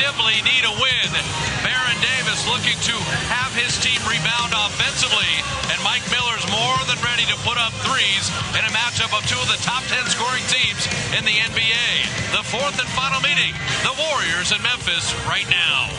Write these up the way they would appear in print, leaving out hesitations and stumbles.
simply need a win. Baron Davis looking to have his team rebound offensively, and Mike Miller's more than ready to put up threes in a matchup of two of the top 10 scoring teams in the NBA. The fourth and final meeting, the Warriors in Memphis right now.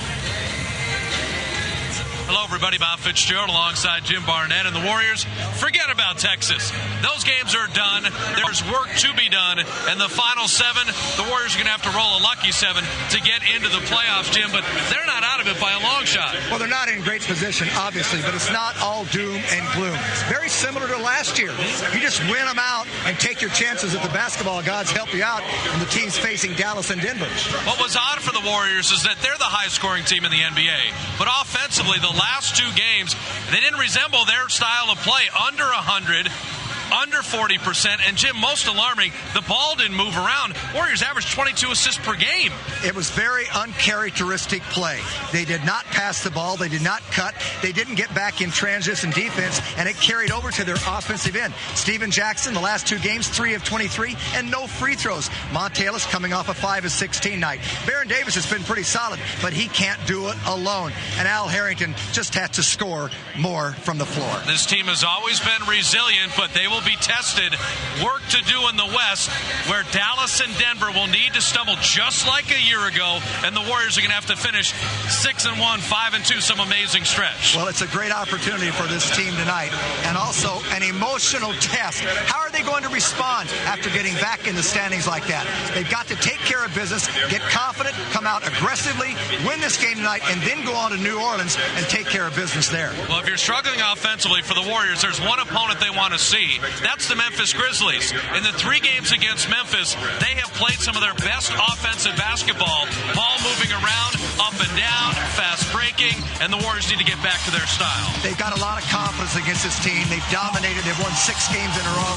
Hello, everybody. Bob Fitzgerald alongside Jim Barnett, and the Warriors, forget about Texas. Those games are done. There's work to be done. And the final seven, the Warriors are going to have to roll a lucky seven to get into the playoffs, Jim, but they're not out of it by a long shot. Well, they're not in great position, obviously, but it's not all doom and gloom. Very similar to last year. You just win them out and take your chances that the basketball gods help you out, and the teams facing Dallas and Denver. What was odd for the Warriors is that they're the high-scoring team in the NBA, but offensively, the last two games, they didn't resemble their style of play. Under 100, under 40%, and Jim, most alarming, the ball didn't move around. Warriors averaged 22 assists per game. It was very uncharacteristic play. They did not pass the ball. They did not cut. They didn't get back in transition defense, and it carried over to their offensive end. Steven Jackson, the last two games, 3 of 23, and no free throws. Monte Ellis coming off a 5 of 16 night. Baron Davis has been pretty solid, but he can't do it alone. And Al Harrington just had to score more from the floor. This team has always been resilient, but they will be tested. Work to do in the West, where Dallas and Denver will need to stumble just like a year ago, and the Warriors are going to have to finish 6-1, 5-2, some amazing stretch. Well, it's a great opportunity for this team tonight, and also an emotional test. How are they going to respond after getting back in the standings like that? They've got to take care of business, get confident, come out aggressively, win this game tonight, and then go on to New Orleans and take care of business there. Well, if you're struggling offensively for the Warriors, there's one opponent they want to see. That's the Memphis Grizzlies. In the 3 games against Memphis, they have played some of their best offensive basketball. Ball moving around, up and down, fast breaking, and the Warriors need to get back to their style. They've got a lot of confidence against this team. They've dominated. They've won 6 games in a row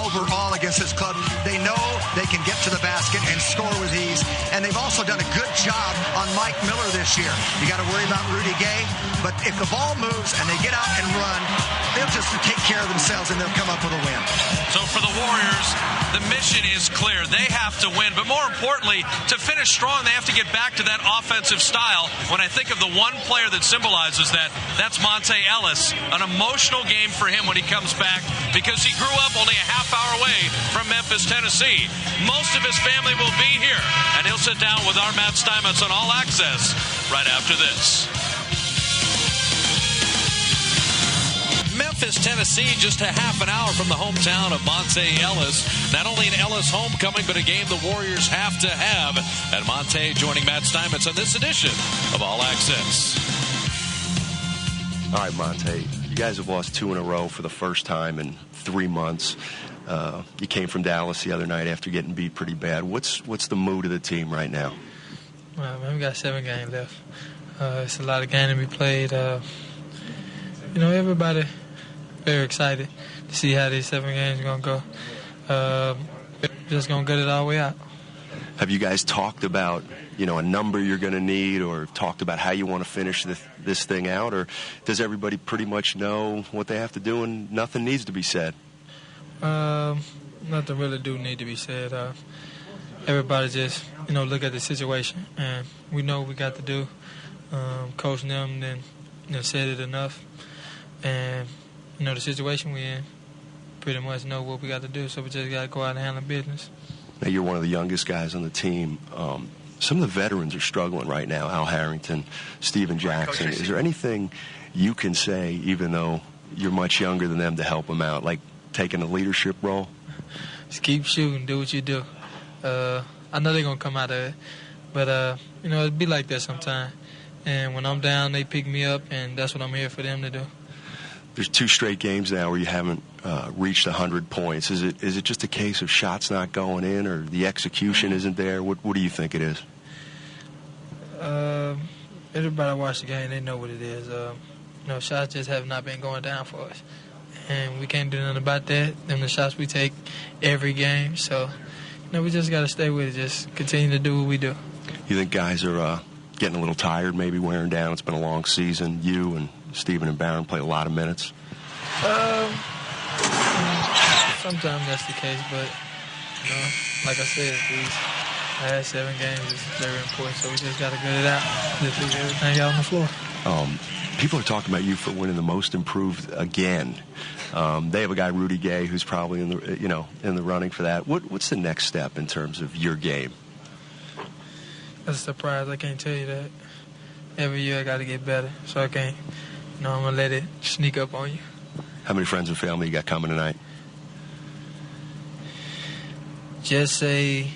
overall against this club. They know they can get to the basket and score with ease, and they've also done a good job on Mike Miller this year. You got to worry about Rudy Gay, but if the ball moves and they get out and run, they'll just take care of themselves and they'll come up with a win. So for the Warriors, the mission is clear. They have to win, but more importantly, to finish strong, they have to get back to that offensive style. When I think of the one player that symbolizes that, that's Monte Ellis. An emotional game for him when he comes back, because he grew up only a half hour away from Memphis, Tennessee. Most of his family will be here, and he'll sit down with our Matt Steinmetz on All Access right after this. Memphis, Tennessee, just a half an hour from the hometown of Monte Ellis. Not only an Ellis homecoming, but a game the Warriors have to have. And Monte joining Matt Steinmetz on this edition of All Access. All right, Monte, you guys have lost 2 in a row for the first time in 3 months. You came from Dallas the other night after getting beat pretty bad. What's the mood of the team right now? Well, man, we got 7 games left. It's a lot of games to be played. Everybody very excited to see how these 7 games are going to go. Just going to get it all the way out. Have you guys talked about, a number you're going to need, or talked about how you want to finish this thing out? Or does everybody pretty much know what they have to do and nothing needs to be said? Nothing really do need to be said. Everybody just, look at the situation, and we know what we got to do. Coach them then said it enough. And, the situation we're in, pretty much know what we got to do, so we just got to go out and handle business. Now, you're one of the youngest guys on the team. Some of the veterans are struggling right now, Al Harrington, Steven Jackson. Is there anything you can say, even though you're much younger than them, to help them out, like taking a leadership role? Just keep shooting, do what you do. I know they're going to come out of it, but, it'd be like that sometimes. And when I'm down, they pick me up, and that's what I'm here for them to do. There's 2 straight games now where you haven't reached 100 points. Is it just a case of shots not going in, or the execution isn't there? What do you think it is? Everybody watch the game, they know what it is. Shots just have not been going down for us. And we can't do nothing about that. Them the shots we take every game. So, we just got to stay with it, just continue to do what we do. You think guys are getting a little tired, maybe wearing down? It's been a long season. You and Steven and Barron play a lot of minutes. Sometimes that's the case, but like I said, last 7 games is very important, so we just got to get it out. Just leave everything out on the floor. People are talking about you for winning the most improved again. They have a guy, Rudy Gay, who's probably in the running for that. What's the next step in terms of your game? That's a surprise. I can't tell you that. Every year I got to get better, so I can't. I'm gonna let it sneak up on you. How many friends and family you got coming tonight? Just say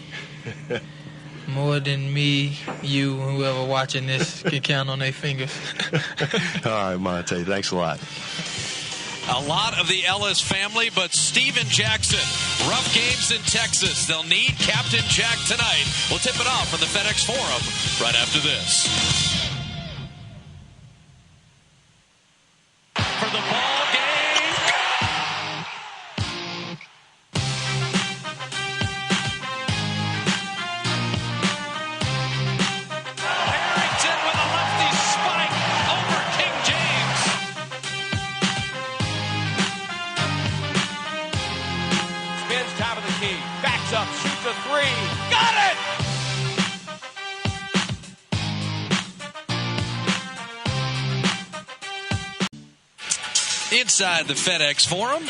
more than me, you, whoever watching this can count on their fingers. All right, Monte, thanks a lot. A lot of the Ellis family, but Steven Jackson. Rough games in Texas. They'll need Captain Jack tonight. We'll tip it off from the FedEx Forum right after this. For the ball game. Harrington with a lefty spike over King James. Spins top of the key. Backs up. Shoots a 3. Got it! Inside the FedEx Forum,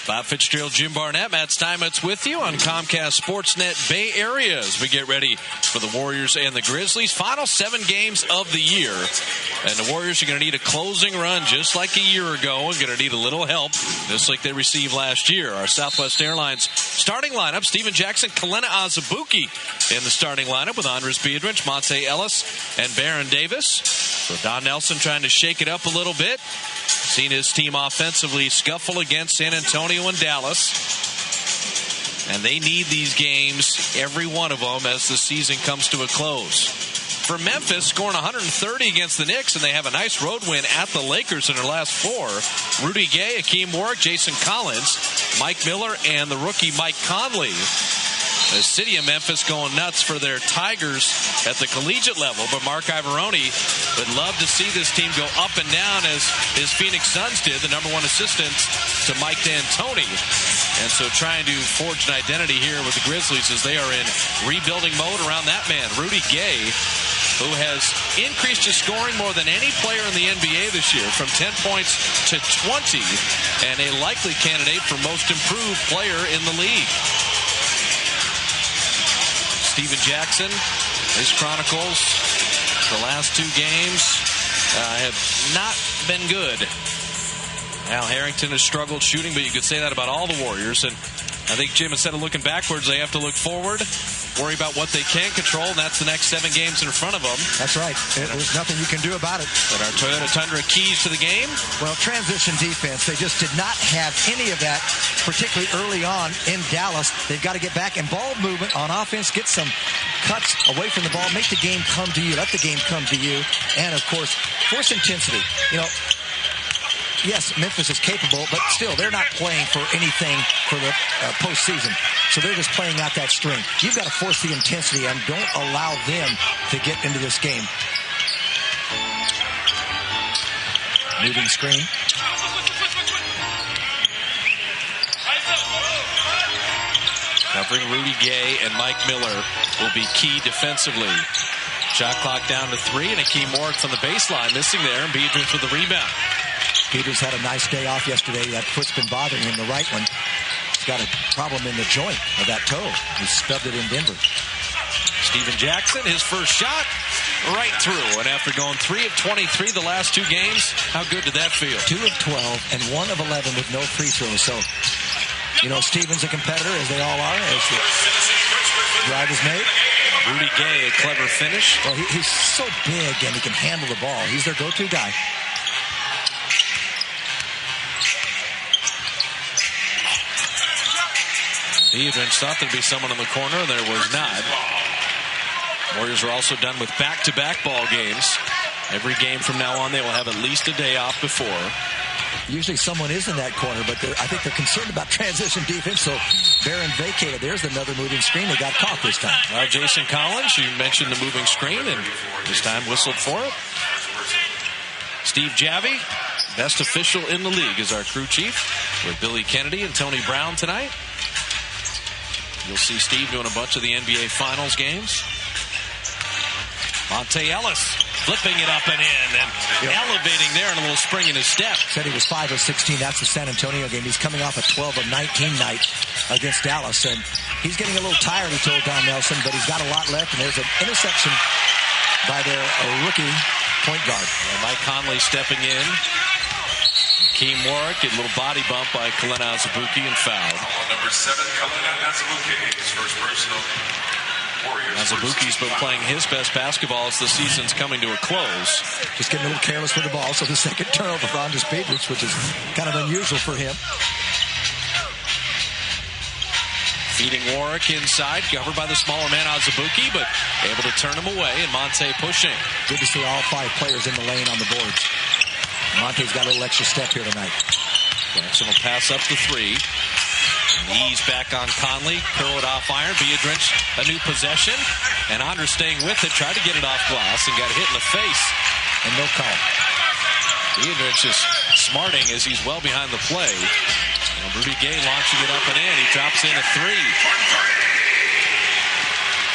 Bob Fitzgerald, Jim Barnett, Matt Steinmetz with you on Comcast Sportsnet Bay Area as we get ready for the Warriors and the Grizzlies. Final 7 games of the year. And the Warriors are going to need a closing run just like a year ago and going to need a little help just like they received last year. Our Southwest Airlines starting lineup, Steven Jackson, Kalena Azubuike in the starting lineup with Andres Biedrins, Monte Ellis, and Baron Davis. So Don Nelson trying to shake it up a little bit. Seen his team offensively scuffle against San Antonio and Dallas. And they need these games, every one of them, as the season comes to a close. For Memphis, scoring 130 against the Knicks, and they have a nice road win at the Lakers in their last 4. Rudy Gay, Hakeem Warwick, Jason Collins, Mike Miller, and the rookie Mike Conley. The city of Memphis going nuts for their Tigers at the collegiate level, but Mark Ivoroni would love to see this team go up and down as his Phoenix Suns did, the #1 assistant to Mike D'Antoni. And so trying to forge an identity here with the Grizzlies as they are in rebuilding mode around that man, Rudy Gay, who has increased his scoring more than any player in the NBA this year, from 10 points to 20, and a likely candidate for most improved player in the league. Steven Jackson, his chronicles, the last 2 games have not been good. Al Harrington has struggled shooting, but you could say that about all the Warriors. And I think, Jim, instead of looking backwards, they have to look forward, worry about what they can control, and that's the next 7 games in front of them. That's right. There's nothing you can do about it. But our Toyota Tundra keys to the game? Well, transition defense. They just did not have any of that, particularly early on in Dallas. They've got to get back in ball movement on offense, get some cuts away from the ball, make the game come to you, let the game come to you, and, of course, force intensity. Yes, Memphis is capable, but still, they're not playing for anything for the postseason. So they're just playing out that string. You've got to force the intensity and don't allow them to get into this game. Moving screen. Covering Rudy Gay and Mike Miller will be key defensively. Shot clock down to 3, and Hakeem Warwick from the baseline missing there, and Biedrins with the rebound. Peters had a nice day off yesterday. That foot's been bothering him, the right one. He's got a problem in the joint of that toe. He stubbed it in Denver. Steven Jackson, his first shot, right through. And after going 3 of 23 the last 2 games, how good did that feel? 2 of 12 and 1 of 11 with no free throws. So, Steven's a competitor, as they all are, as the drive is made. Rudy Gay, a clever finish. Well, he's so big and he can handle the ball. He's their go-to guy. Biedrins thought there'd be someone in the corner, and there was not. Warriors are also done with back-to-back ball games. Every game from now on, they will have at least a day off before. Usually someone is in that corner, but I think they're concerned about transition defense, so Barron vacated. There's another moving screen. They got caught this time. Well, Jason Collins, you mentioned the moving screen, and this time whistled for it. Steve Javy, best official in the league, is our crew chief, with Billy Kennedy and Tony Brown tonight. You'll see Steve doing a bunch of the NBA Finals games. Monte Ellis flipping it up and in and elevating there and a little spring in his step. Said he was 5 of 16. That's the San Antonio game. He's coming off a 12 of 19 night against Dallas. And he's getting a little tired, he told Don Nelson, but he's got a lot left. And there's an interception by their rookie point guard. Mike Conley stepping in. Keem Warwick, a little body bump by Kalena Azubuike and fouled. Number 7, Kalena Azubuike, his first personal. Azubuike's been playing his best basketball as the season's coming to a close. Just getting a little careless with the ball, so the second turnover for Andres Petrus, which is kind of unusual for him. Feeding Warwick inside, covered by the smaller man Azubuike, but able to turn him away, and Monte pushing. Good to see all 5 players in the lane on the boards. Monte's got a little extra step here tonight. Jackson will pass up the 3. Ease back on Conley, curl it off iron. Biedrins, a new possession, and Andres staying with it, tried to get it off glass and got hit in the face. And no call. Biedrins is smarting as he's well behind the play. And Rudy Gay launching it up and in. He drops in a 3.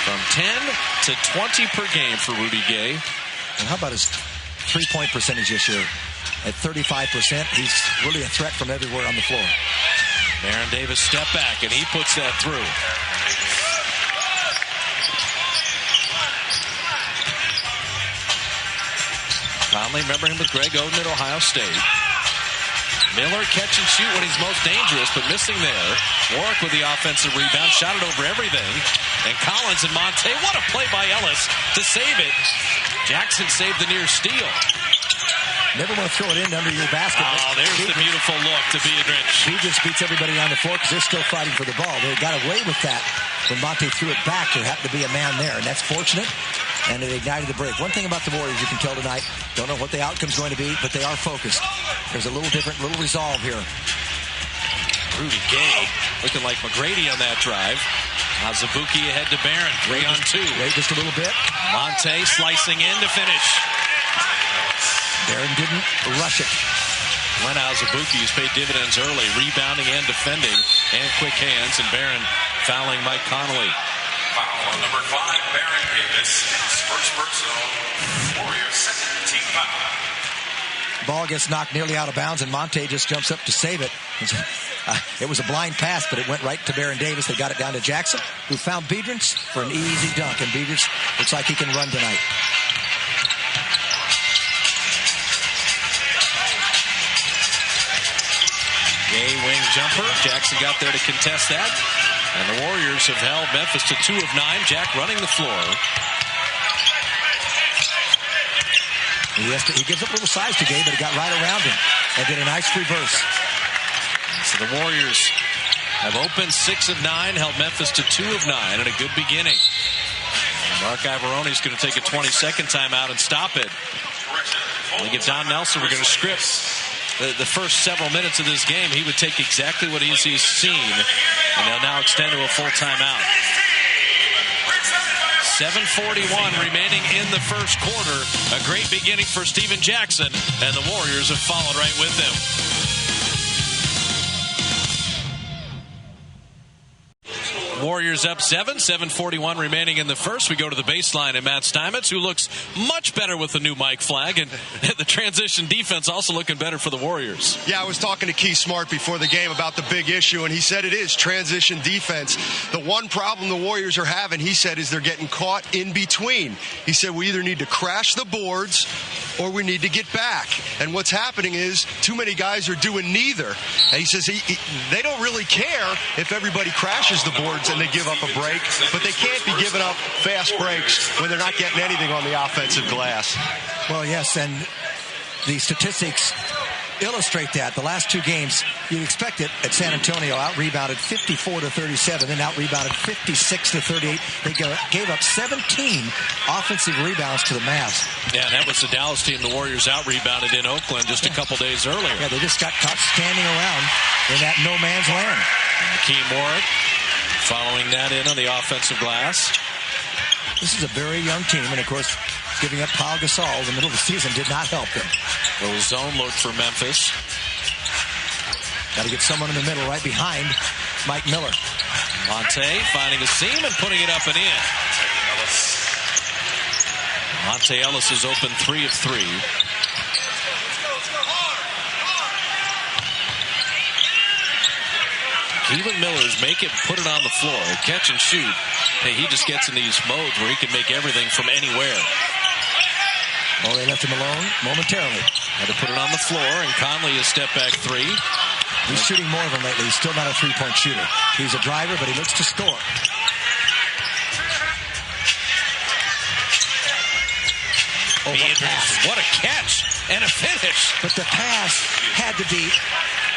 From 10 to 20 per game for Rudy Gay. And how about his 3-point percentage this year? At 35%, he's really a threat from everywhere on the floor. Baron Davis step back, and he puts that through. Conley, remember him with Greg Oden at Ohio State. Miller catch and shoot when he's most dangerous, but missing there. Warwick with the offensive rebound, shot it over everything. And Collins and Monte, what a play by Ellis to save it. Jackson saved the near steal. Never want to throw it in under your basket. Oh, there's the beautiful look to Biedrins. He just beats everybody on the floor because they're still fighting for the ball. They got away with that when Monte threw it back. There happened to be a man there, and that's fortunate. And it ignited the break. One thing about the Warriors you can tell tonight, don't know what the outcome's going to be, but they are focused. There's a little different, little resolve here. Rudy Gay looking like McGrady on that drive. Azubuike ahead to Barron. 3 on 2. Wait just a little bit. Monte slicing in to finish. Barron didn't rush it. Glenn Azubuike has paid dividends early, rebounding and defending, and quick hands, and Barron fouling Mike Conley. Foul on number 5, Baron Davis, his first personal. Warriors second team foul. Ball gets knocked nearly out of bounds, and Monte just jumps up to save it. It was a blind pass, but it went right to Baron Davis. They got it down to Jackson, who found Biedrins for an easy dunk, and Biedrins looks like he can run tonight. Gay wing jumper. Jackson got there to contest that. And the Warriors have held Memphis to 2 of 9. Jack running the floor. He gives up a little size to Gay, but he got right around him and did a nice reverse. So the Warriors have opened 6 of 9, held Memphis to 2 of 9, and a good beginning. Mark Ivorone is going to take a 20-second timeout and stop it. I think if Don Nelson were going to script the first several minutes of this game, he would take exactly what he's seen, and they'll now extend to a full timeout. 7:41 remaining in the first quarter. A great beginning for Stephen Jackson, and the Warriors have followed right with them. Warriors up 7:41 remaining in the first. We go to the baseline and Matt Steinmetz, who looks much better with the new Mike flag, and the transition defense also looking better for the Warriors. Yeah, I was talking to Keith Smart before the game about the big issue, and he said it is transition defense. The one problem the Warriors are having, he said, is they're getting caught in between. He said we either need to crash the boards or we need to get back. And what's happening is too many guys are doing neither. And he says they don't really care if everybody crashes the boards and they give up a break, but they can't be giving up fast breaks when they're not getting anything on the offensive glass. Well, yes, and the statistics illustrate that. The last 2 games, you'd expect it at San Antonio, out-rebounded 54-37, then out-rebounded 56-38. They gave up 17 offensive rebounds to the Mavs. Yeah, that was the Dallas team the Warriors out-rebounded in Oakland just a couple days earlier. Yeah, they just got caught standing around in that no-man's land. Keem Warwick following that in on the offensive glass. This is a very young team, and of course, giving up Paul Gasol in the middle of the season did not help them. Little zone look for Memphis. Got to get someone in the middle right behind Mike Miller. Monte finding a seam and putting it up and in. Monte Ellis is open 3 of 3. Keelan Miller's make it, put it on the floor, catch and shoot. Hey, he just gets in these modes where he can make everything from anywhere. Oh, they left him alone momentarily. Had to put it on the floor, and Conley is step back 3. He's shooting more of them lately. He's still not a three-point shooter. He's a driver, but he looks to score. Oh, what a catch and a finish. But the pass had to be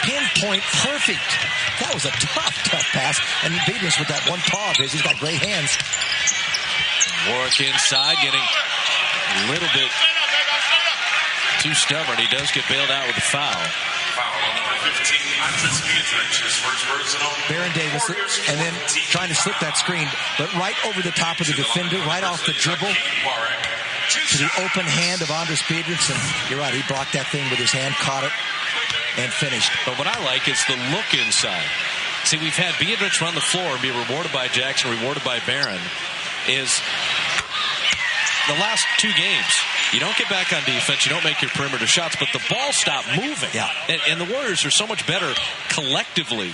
pinpoint perfect. That was a tough pass. And Biedrins with that one paw of his. He's got great hands. Warwick inside, getting a little bit too stubborn. He does get bailed out with a foul. Baron Davis, and then trying to slip that screen, but right over the top of the defender, right off the dribble to the open hand of Andris Biedrins. And you're right, he blocked that thing with his hand, caught it, and finished. But what I like is the look inside. See, we've had Biedrins run the floor and be rewarded by Jackson, rewarded by Barron. Is the last 2 games, you don't get back on defense, you don't make your perimeter shots, but the ball stopped moving. Yeah. And the Warriors are so much better collectively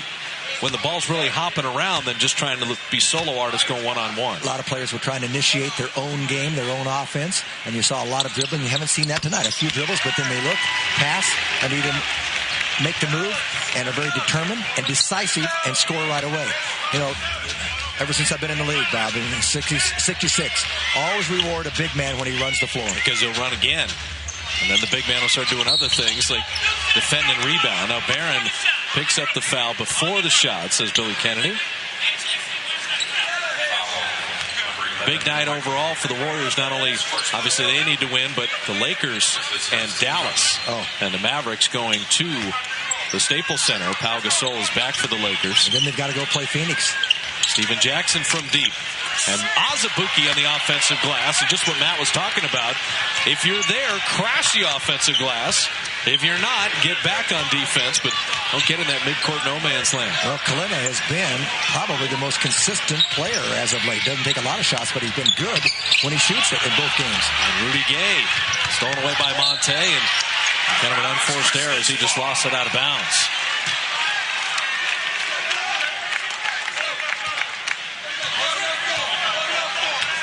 when the ball's really hopping around than just trying to be solo artists going one-on-one. A lot of players were trying to initiate their own game, their own offense, and you saw a lot of dribbling. You haven't seen that tonight. A few dribbles, but then they look, pass, and even make the move, and are very determined and decisive and score right away. You know, ever since I've been in the league, Bob, in 66, always reward a big man when he runs the floor. Because he'll run again. And then the big man will start doing other things like defend and rebound. Now Barron picks up the foul before the shot, says Billy Kennedy. Big night overall for the Warriors. Not only, obviously, they need to win, but the Lakers and Dallas. And the Mavericks going to the Staples Center. Pau Gasol is back for the Lakers. And then they've got to go play Phoenix. Steven Jackson from deep. And Azubuike on the offensive glass. And just what Matt was talking about. If you're there, crash the offensive glass. If you're not, get back on defense. But don't get in that midcourt no man's land. Well, Kalina has been probably the most consistent player as of late. Doesn't take a lot of shots, but he's been good when he shoots it in both games. And Rudy Gay stolen away by Monte. And kind of an unforced error as he just lost it out of bounds.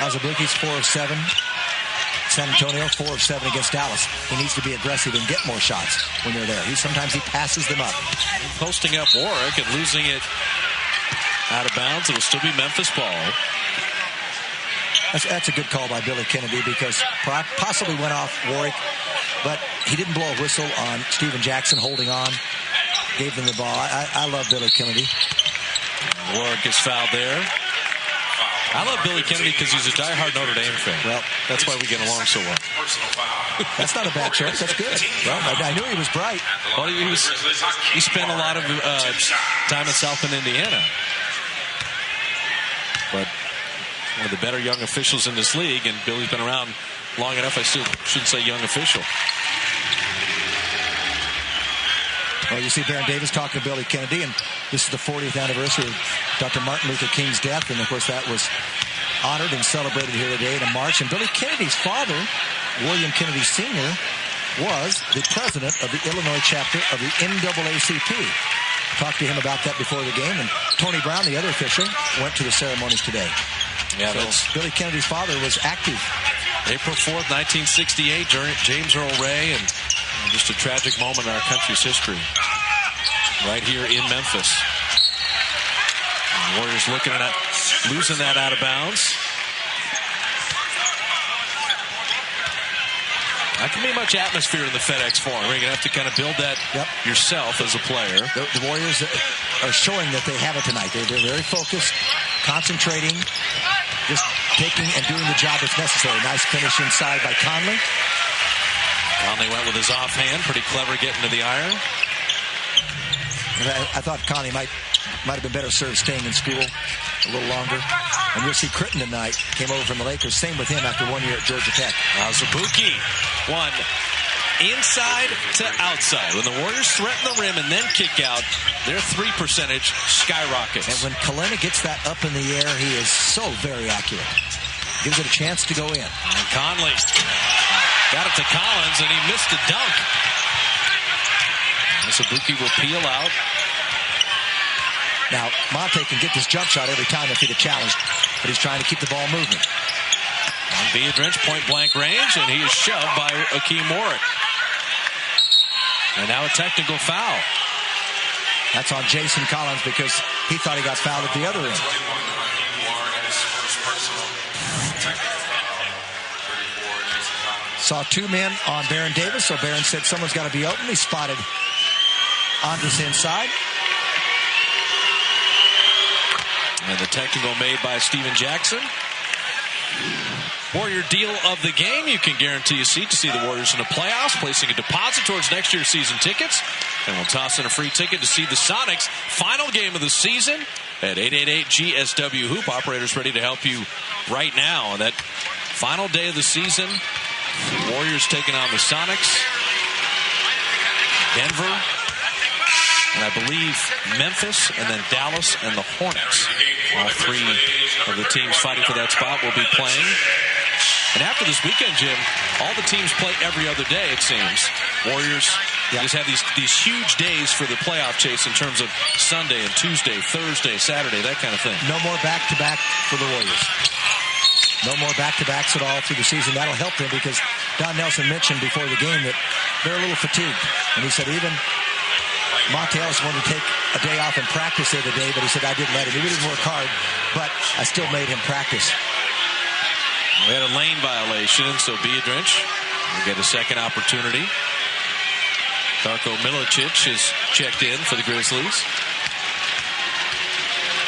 Azubuike's 4 of 7. San Antonio 4 of 7 against Dallas. He needs to be aggressive and get more shots when they're there. Sometimes he passes them up. Posting up Warwick and losing it out of bounds. It will still be Memphis ball. That's a good call by Billy Kennedy because possibly went off Warwick, but he didn't blow a whistle on Steven Jackson holding on. Gave them the ball. I love Billy Kennedy. Warwick is fouled there. I love Billy Kennedy because he's a diehard Notre Dame fan. Well, that's why we get along so well. That's not a bad choice. That's good. Well, I knew he was bright. Well, he spent a lot of time in South Bend, Indiana. But one of the better young officials in this league, and Billy's been around long enough, I still shouldn't say young official. Well, you see Baron Davis talking to Billy Kennedy, and this is the 40th anniversary of Dr. Martin Luther King's death, and of course that was honored and celebrated here today in March. And Billy Kennedy's father, William Kennedy Sr., was the president of the Illinois chapter of the NAACP. Talked to him about that before the game, and Tony Brown, the other official, went to the ceremonies today. Yeah, so Billy Kennedy's father was active. April 4th, 1968, James Earl Ray, and just a tragic moment in our country's history. Right here in Memphis. And the Warriors looking at losing that out of bounds. Not going to be much atmosphere in the FedEx Forum. You're going to have to kind of build that yourself as a player. The Warriors are showing that they have it tonight. They're very focused, concentrating, just taking and doing the job that's necessary. Nice finish inside by Conley. Conley went with his offhand. Pretty clever getting to the iron. I thought Conley might have been better served staying in school a little longer. And you'll see Crittenden tonight came over from the Lakers. Same with him after 1 year at Georgia Tech. Azubuike, one inside to outside. When the Warriors threaten the rim and then kick out, their 3 percentage skyrockets. And when Kalena gets that up in the air, he is so very accurate. Gives it a chance to go in. And Conley got it to Collins, and he missed a dunk. Azubuike will peel out. Now, Monte can get this jump shot every time if he'd have challenged, but he's trying to keep the ball moving. On Biedrins, point-blank range, and he is shoved by Akeem Warwick. And now a technical foul. That's on Jason Collins because he thought he got fouled at the other end. Saw 2 men on Baron Davis, so Baron said someone's got to be open. He spotted Andres inside. And the technical made by Steven Jackson. Warrior deal of the game. You can guarantee a seat to see the Warriors in the playoffs, placing a deposit towards next year's season tickets. And we'll toss in a free ticket to see the Sonics' final game of the season at 888-GSW-HOOP. Operators ready to help you right now on that final day of the season. Warriors taking on the Sonics. Denver. And I believe Memphis, and then Dallas and the Hornets. All 3 of the teams fighting for that spot will be playing. And after this weekend, Jim, all the teams play every other day, it seems. Warriors just have these huge days for the playoff chase in terms of Sunday and Tuesday, Thursday, Saturday, that kind of thing. No more back-to-back for the Warriors. No more back-to-backs at all through the season. That'll help them because Don Nelson mentioned before the game that they're a little fatigued. And he said even Monte Ellis wanted to take a day off and practice the other day, but he said, I didn't let him. He didn't work hard, but I still made him practice. We had a lane violation, so Biedrins will get a second opportunity. Darko Milicic is checked in for the Grizzlies.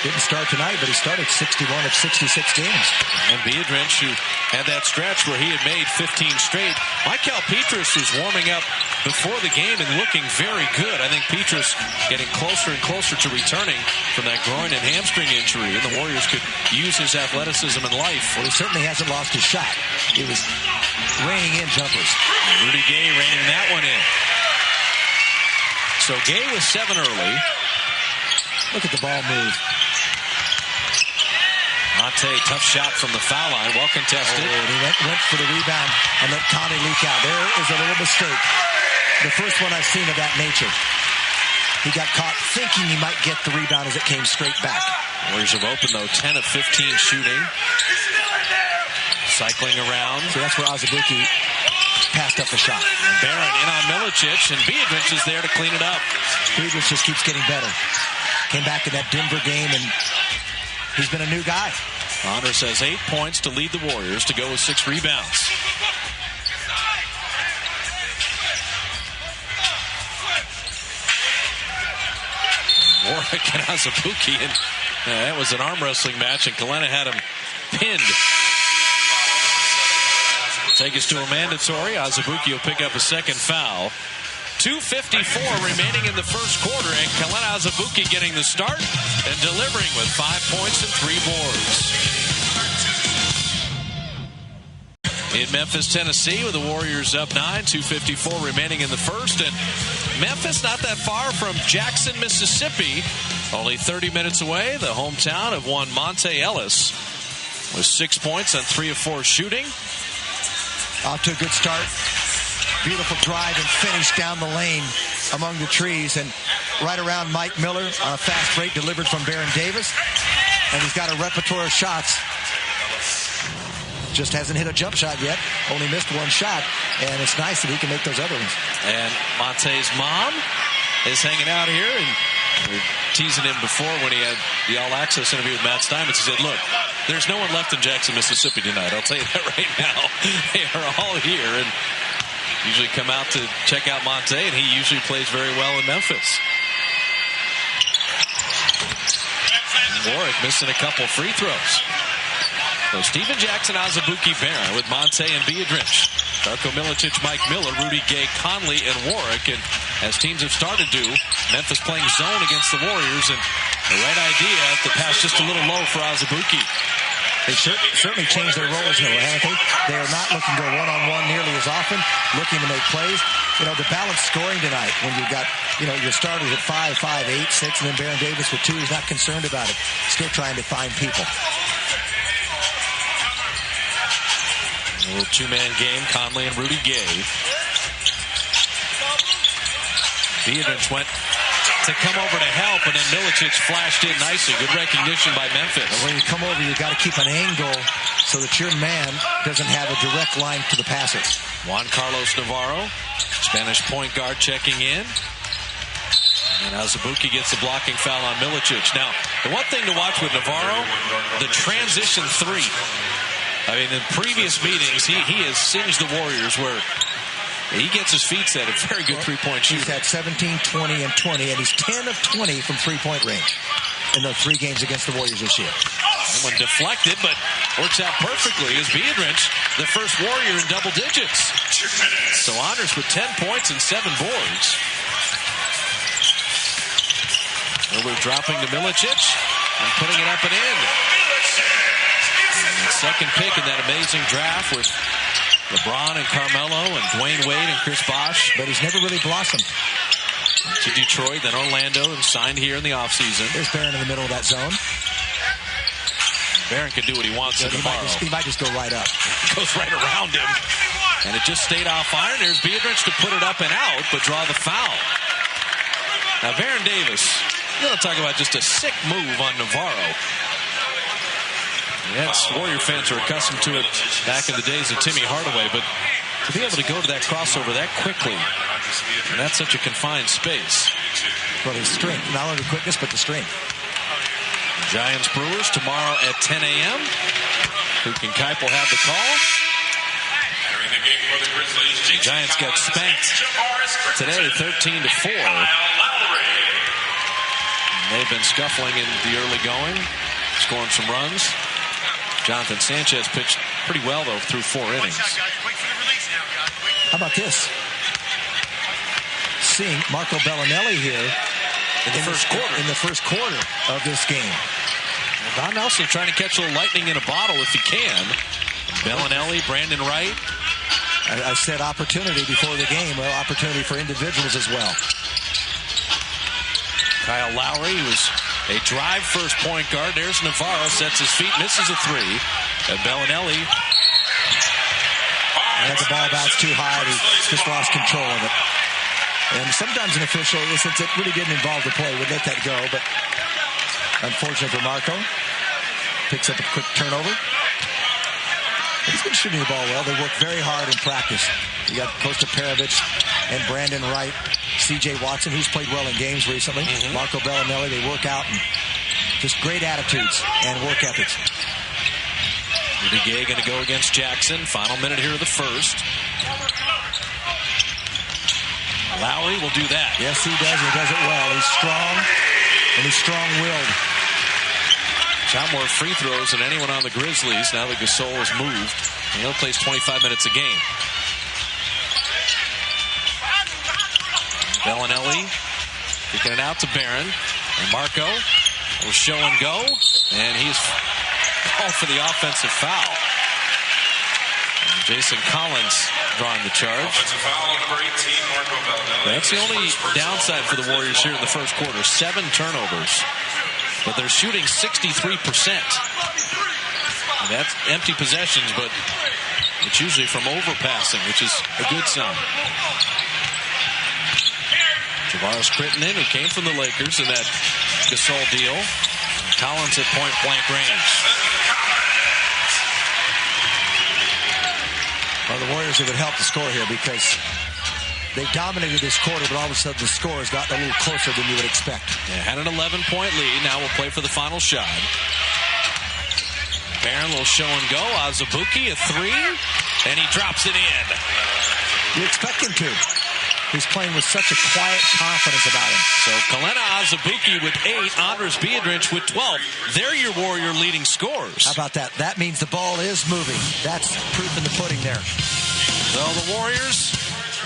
Didn't start tonight, but he started 61 of 66 games. And Biedrins, who had that stretch where he had made 15 straight. Michael Petrus was warming up before the game and looking very good. I think Petrus getting closer and closer to returning from that groin and hamstring injury, and the Warriors could use his athleticism and life. Well, he certainly hasn't lost his shot. He was raining in jumpers. Rudy Gay raining that one in. So Gay was 7 early. Look at the ball move. Monte, tough shot from the foul line, well contested. And he went for the rebound and let Conley leak out. There is a little mistake. The first one I've seen of that nature. He got caught thinking he might get the rebound as it came straight back. Warriors have opened, though, 10 of 15 shooting. Cycling around. So that's where Azubuike passed up the shot. And Barron in on Milicic, and Biedrins is there to clean it up. Biedrins just keeps getting better. Came back in that Denver game, and he's been a new guy. Andres has 8 points to lead the Warriors to go with 6 rebounds. Warwick and Azubuike, and that was an arm wrestling match, and Kalena had him pinned. Take us to a mandatory. Azubuike will pick up a second foul. 2:54 remaining in the first quarter, and Kalena Azubuike getting the start and delivering with 5 points and 3 boards. In Memphis, Tennessee, with the Warriors up 9, 2:54 remaining in the first, and Memphis not that far from Jackson, Mississippi, only 30 minutes away, the hometown of one Monte Ellis, with 6 points on 3 of 4 shooting. Off to a good start. Beautiful drive and finish down the lane among the trees and right around Mike Miller on a fast break delivered from Baron Davis. And he's got a repertoire of shots. Just hasn't hit a jump shot yet. Only missed 1 shot. And it's nice that he can make those other ones. And Monte's mom is hanging out here. And we were teasing him before when he had the All Access interview with Matt Steinmetz. He said, look, there's no one left in Jackson, Mississippi tonight. I'll tell you that right now. They are all here. And usually come out to check out Monte, and he usually plays very well in Memphis. Warwick missing a couple free throws. So Steven Jackson, Azubuike, Barron with Monte and Biedrins. Darko Milicic, Mike Miller, Rudy Gay, Conley, and Warwick. And as teams have started to, Memphis playing zone against the Warriors. And the right idea to pass just a little low for Azubuike. They certainly changed their roles, though, haven't they? They are not looking to go one-on-one nearly as often, looking to make plays. You know, the balanced scoring tonight, when you've got, you know, your starters at 5, 8, 6, and then Baron Davis with 2, he's not concerned about it. Still trying to find people. A little two-man game, Conley and Rudy Gay. Biedrins went to come over to help, and then Milicic flashed in nicely. Good recognition by Memphis. And when you come over, you've got to keep an angle so that your man doesn't have a direct line to the passer. Juan Carlos Navarro, Spanish point guard, checking in. And Azubuike gets the blocking foul on Milicic. Now, the one thing to watch with Navarro, the transition three. I mean, in previous meetings, he has singed the Warriors where he gets his feet set. A very good three-point shooter. He's had 17, 20, and 20, and he's 10 of 20 from three-point range in the 3 games against the Warriors this year. One deflected, but works out perfectly as Biedrins, the first Warrior in double digits. So Honors with 10 points and 7 boards. Over dropping to Milicic and putting it up and in. And second pick in that amazing draft with LeBron and Carmelo and Dwayne Wade and Chris Bosh. But he's never really blossomed. To Detroit, then Orlando, and signed here in the offseason. There's Barron in the middle of that zone. Barron can do what he wants tomorrow. He might just go right up. Goes right around him. And it just stayed off iron. There's Biedrins to put it up and out, but draw the foul. Now, Baron Davis, you're going to talk about just a sick move on Navarro. Yes, Warrior fans are accustomed to it back in the days of Timmy Hardaway, but to be able to go to that crossover that quickly, and that's such a confined space. Well, his strength, not only the quickness, but the strength. Giants Brewers tomorrow at 10 a.m. Luke and Kipe will have the call. The Giants got spanked today, 13-4. They've been scuffling in the early going, scoring some runs. Jonathan Sanchez pitched pretty well, though, through 4 innings. How about this? Seeing Marco Bellinelli here in the first quarter of this game. Well, Don Nelson trying to catch a little lightning in a bottle if he can. Bellinelli, Brandon Wright. I said opportunity before the game. Well, opportunity for individuals as well. Kyle Lowry was a drive first point guard. There's Navarro, sets his feet, misses a 3. And Bellinelli had the ball bounce too high. He just lost control of it. And sometimes an official, since it really didn't involve the play, would let that go. But unfortunate for Marco. Picks up a quick turnover. He's been shooting the ball well. They work very hard in practice. You got Kosta Perovic and Brandon Wright, C.J. Watson, who's played well in games recently. Marco Bellinelli, they work out and just great attitudes and work ethics. Rudy Gay going to go against Jackson. Final minute here of the first. Lowry will do that. Yes, he does. He does it well. He's strong and he's strong-willed. Shot more free throws than anyone on the Grizzlies now that Gasol has moved. And he only plays 25 minutes a game. Bellinelli kicking it out to Barron. And Marco will show and go. And he's called for the offensive foul. And Jason Collins drawing the charge. That's the only downside for the Warriors here in the first quarter. 7 turnovers. But they're shooting 63%. And that's empty possessions, but it's usually from overpassing, which is a good sign. Javaris Crittenton, who came from the Lakers in that Gasol deal. Collins at point-blank range. Well, the Warriors, it would help to score here because they dominated this quarter, but all of a sudden the score has gotten a little closer than you would expect. Yeah, had an 11-point lead. Now we'll play for the final shot. Barron will show and go. Azubuike, a 3, and he drops it in. You expect him to. He's playing with such a quiet confidence about him. So Kalena Azubuike with 8, Anders Biedrins with 12. They're your Warrior leading scorers. How about that? That means the ball is moving. That's proof in the pudding there. So the Warriors,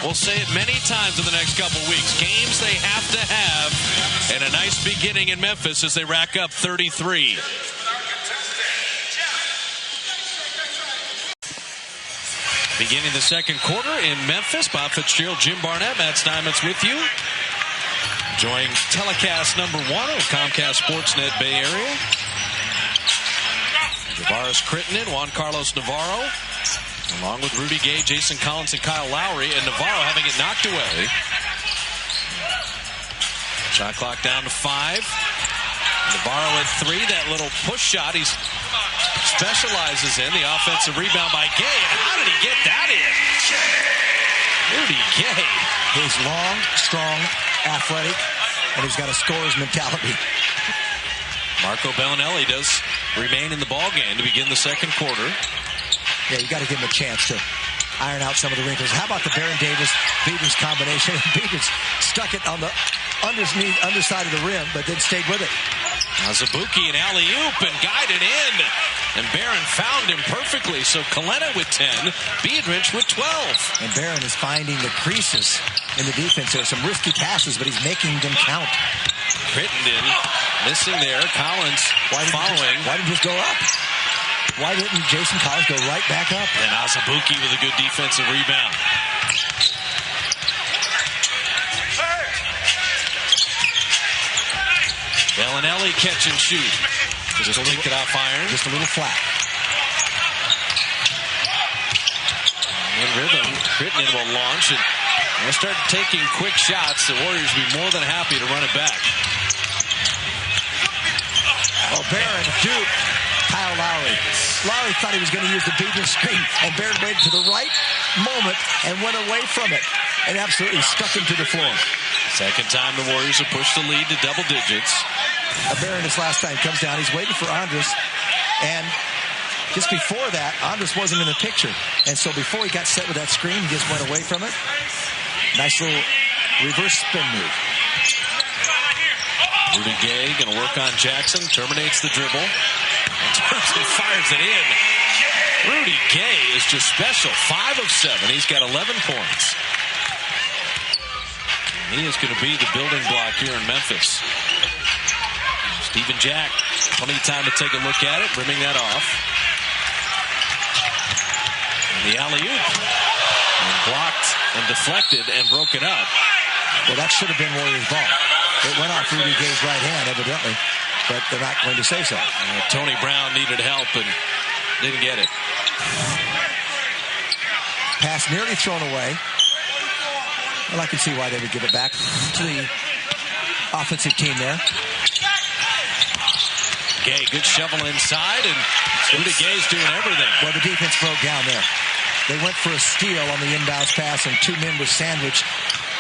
we'll say it many times in the next couple weeks. Games they have to have, and a nice beginning in Memphis as they rack up 33. Beginning the second quarter in Memphis. Bob Fitzgerald, Jim Barnett, Matt Steinmetz with you. Enjoying telecast number 1 of Comcast Sportsnet Bay Area. Javaris Crittenden, Juan Carlos Navarro, along with Rudy Gay, Jason Collins, and Kyle Lowry, and Navarro having it knocked away. Shot clock down to 5. Navarro at 3. That little push shot he specializes in. The offensive rebound by Gay. And how did he get that in? Rudy Gay. He's long, strong, athletic, and he's got a scorer's mentality. Marco Bellinelli does remain in the ball game to begin the second quarter. Yeah, you got to give him a chance to iron out some of the wrinkles. How about the Baron Davis-Beavers combination? Beavers stuck it on the underside of the rim, but then stayed with it. Now Zabuki and alley-oop and guided in. And Barron found him perfectly. So Kalena with 10, Biedrich with 12. And Barron is finding the creases in the defense. There are some risky passes, but he's making them count. Crittenden missing there. Collins following. Why didn't he just go up? Why didn't Jason Collins go right back up? And Azubuike with a good defensive rebound. Bellinelli catch and shoot. Just kicked it off iron. Just a little flat. In rhythm, Crittenden will launch and they'll start taking quick shots. The Warriors will be more than happy to run it back. Oh, Barron duped Kyle Lowry. Lowry thought he was going to use the beating screen, and Barron waited to the right moment and went away from it and absolutely stuck him to the floor. Second time the Warriors have pushed the lead to double digits. Barron, this last time, comes down. He's waiting for Andres, and just before that, Andres wasn't in the picture. And so before he got set with that screen, he just went away from it. Nice little reverse spin move. Rudy Gay going to work on Jackson. Terminates the dribble. And fires it in. Rudy Gay is just special. 5 of 7. He's got 11 points. He is going to be the building block here in Memphis. Stephen Jack, plenty of time to take a look at it, rimming that off. And the alley-oop. And blocked and deflected and broken up. Well, that should have been Warriors' ball. It went off Rudy Gay's right hand, evidently, but they're not going to say so. Tony Brown needed help and didn't get it. Pass nearly thrown away. Well, I can see why they would give it back to the offensive team there. Gay, good shovel inside, and Rudy Gay's doing everything. Well, the defense broke down there. They went for a steal on the inbounds pass, and 2 men were sandwiched,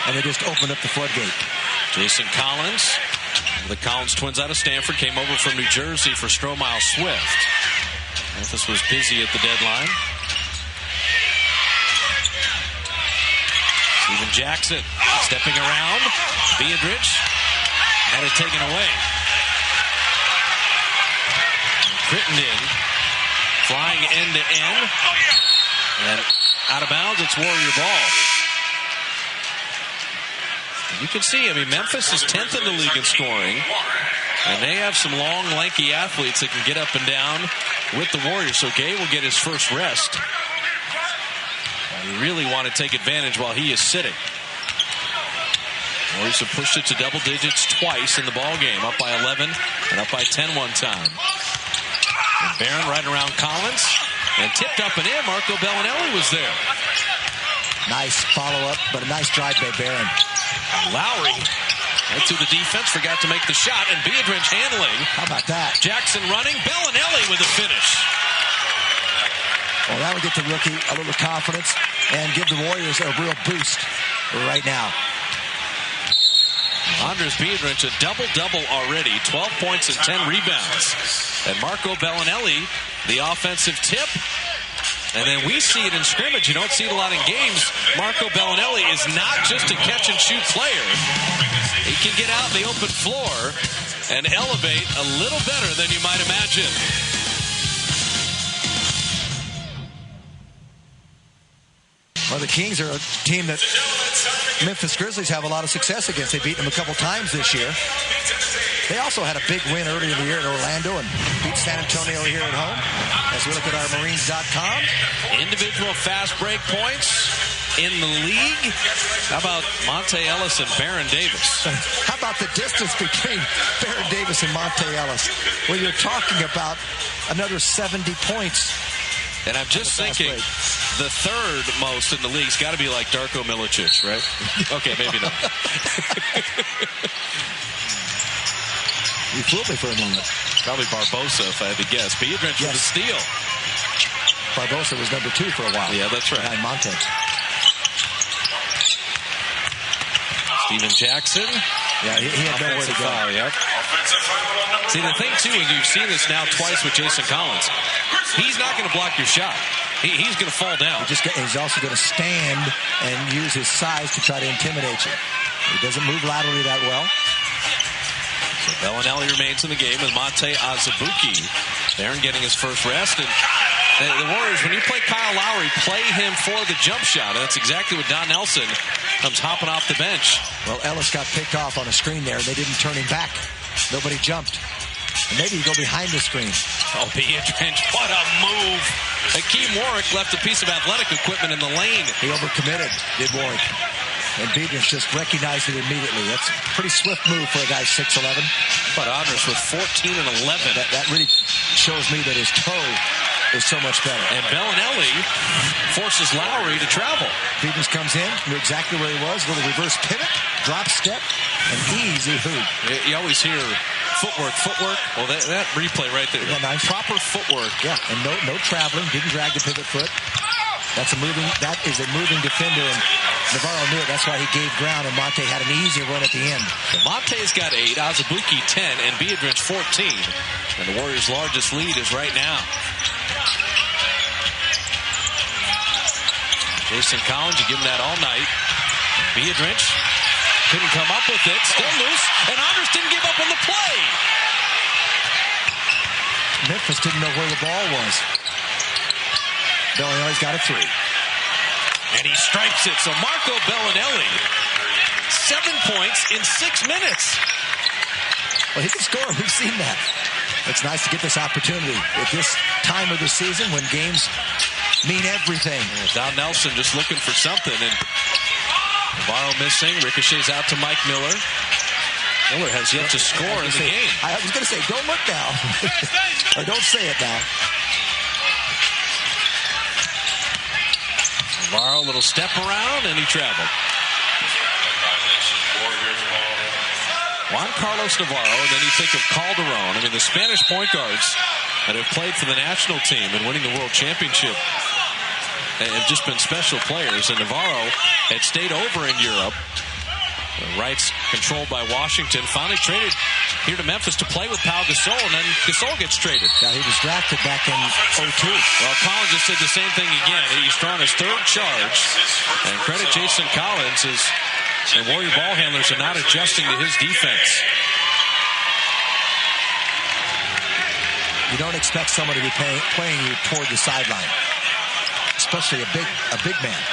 and they just opened up the floodgate. Jason Collins, the Collins twins out of Stanford, came over from New Jersey for Stromile Swift. Memphis was busy at the deadline. Stephen Jackson stepping around. Biedrich had it taken away. Crittenden flying end to end. And out of bounds, it's Warrior ball. You can see, I mean, Memphis is 10th in the league in scoring. And they have some long, lanky athletes that can get up and down with the Warriors. So Gay will get his first rest. You really want to take advantage while he is sitting. Warriors have pushed it to double digits twice in the ball game. Up by 11 and up by 10 one time. And Barron right around Collins. And tipped up and in. Marco Bellinelli was there. Nice follow-up, but a nice drive by Barron. Lowry right to the defense. Forgot to make the shot. And Biedrich handling. How about that? Jackson running. Bellinelli with a finish. Well, that would get the rookie a little confidence and give the Warriors a real boost right now. Andres Biedrich, a double-double already. 12 points and 10 rebounds. And Marco Bellinelli, the offensive tip. And then we see it in scrimmage. You don't see it a lot in games. Marco Bellinelli is not just a catch-and-shoot player. He can get out in the open floor and elevate a little better than you might imagine. Well, the Kings are a team that Memphis Grizzlies have a lot of success against. They beat them a couple times this year. They also had a big win early in the year in Orlando and beat San Antonio here at home. As we look at our Marines.com. Individual fast break points in the league. How about Monte Ellis and Baron Davis? How about the distance between Baron Davis and Monte Ellis? Well, you're talking about another 70 points. And I'm just thinking, the third most in the league's got to be like Darko Milicic, right? Okay, maybe not. You fooled me for a moment. Probably Barbosa, if I had to guess. Biedrins with a steal. Barbosa was number 2 for a while. Yeah, that's right. Behind Monte. Steven Jackson. Yeah, he had nowhere to go. Foul, yep. See, the thing, too, is you've seen this now twice with Jason Collins. He's not going to block your shot. He's going to fall down. He's also going to stand and use his size to try to intimidate you. He doesn't move laterally that well. So Bellinelli remains in the game with Monte Azubuike. Baron getting his first rest. And the Warriors, when you play Kyle Lowry, play him for the jump shot. And that's exactly what Don Nelson comes hopping off the bench. Well, Ellis got picked off on a screen there. They didn't turn him back. Nobody jumped. And maybe you go behind the screen. Oh, Biedrins, what a move. Hakeem Warwick left a piece of athletic equipment in the lane. He overcommitted, did Warwick. And Biedrins just recognized it immediately. That's a pretty swift move for a guy 6'11". But Andres with 14 and 11. That really shows me that his toe is so much better. And Bellinelli forces Lowry to travel. Biedrins comes in, knew exactly where he was. A little reverse pivot, drop step, and easy hoop. You always hear footwork. Well, that replay right there. Yeah, nice. Proper footwork. Yeah, and no traveling. Didn't drag the pivot foot. That is a moving defender, and Navarro knew it. That's why he gave ground, and Monte had an easy run at the end. So Monte's got 8, Azubuike 10, and Biedrins 14. And the Warriors' largest lead is right now. Jason Collins, you give him that all night. Biedrins couldn't come up with it. Still loose, and Andres didn't give up on the play. Memphis didn't know where the ball was. Bellinelli's got a 3. And he strikes it. So Marco Bellinelli, 7 points in 6 minutes. Well, he can score. We've seen that. It's nice to get this opportunity at this time of the season when games mean everything. Don Nelson just looking for something. And Navarro missing. Ricochets out to Mike Miller. Miller has yet to score in the game. I was going to say, don't look now. Or don't say it now. Navarro, a little step around, and he traveled. Juan Carlos Navarro, and then you think of Calderon. I mean, the Spanish point guards that have played for the national team and winning the world championship have just been special players. And Navarro had stayed over in Europe. Rights controlled by Washington. Finally traded here to Memphis to play with Pau Gasol, and then Gasol gets traded. Yeah, he was drafted back in 2002. Well, Collins just did the same thing again. He's drawn his 3rd charge. And credit Jason Collins, and Warrior ball handlers are not adjusting to his defense. You don't expect someone to be playing you toward the sideline, especially a big man.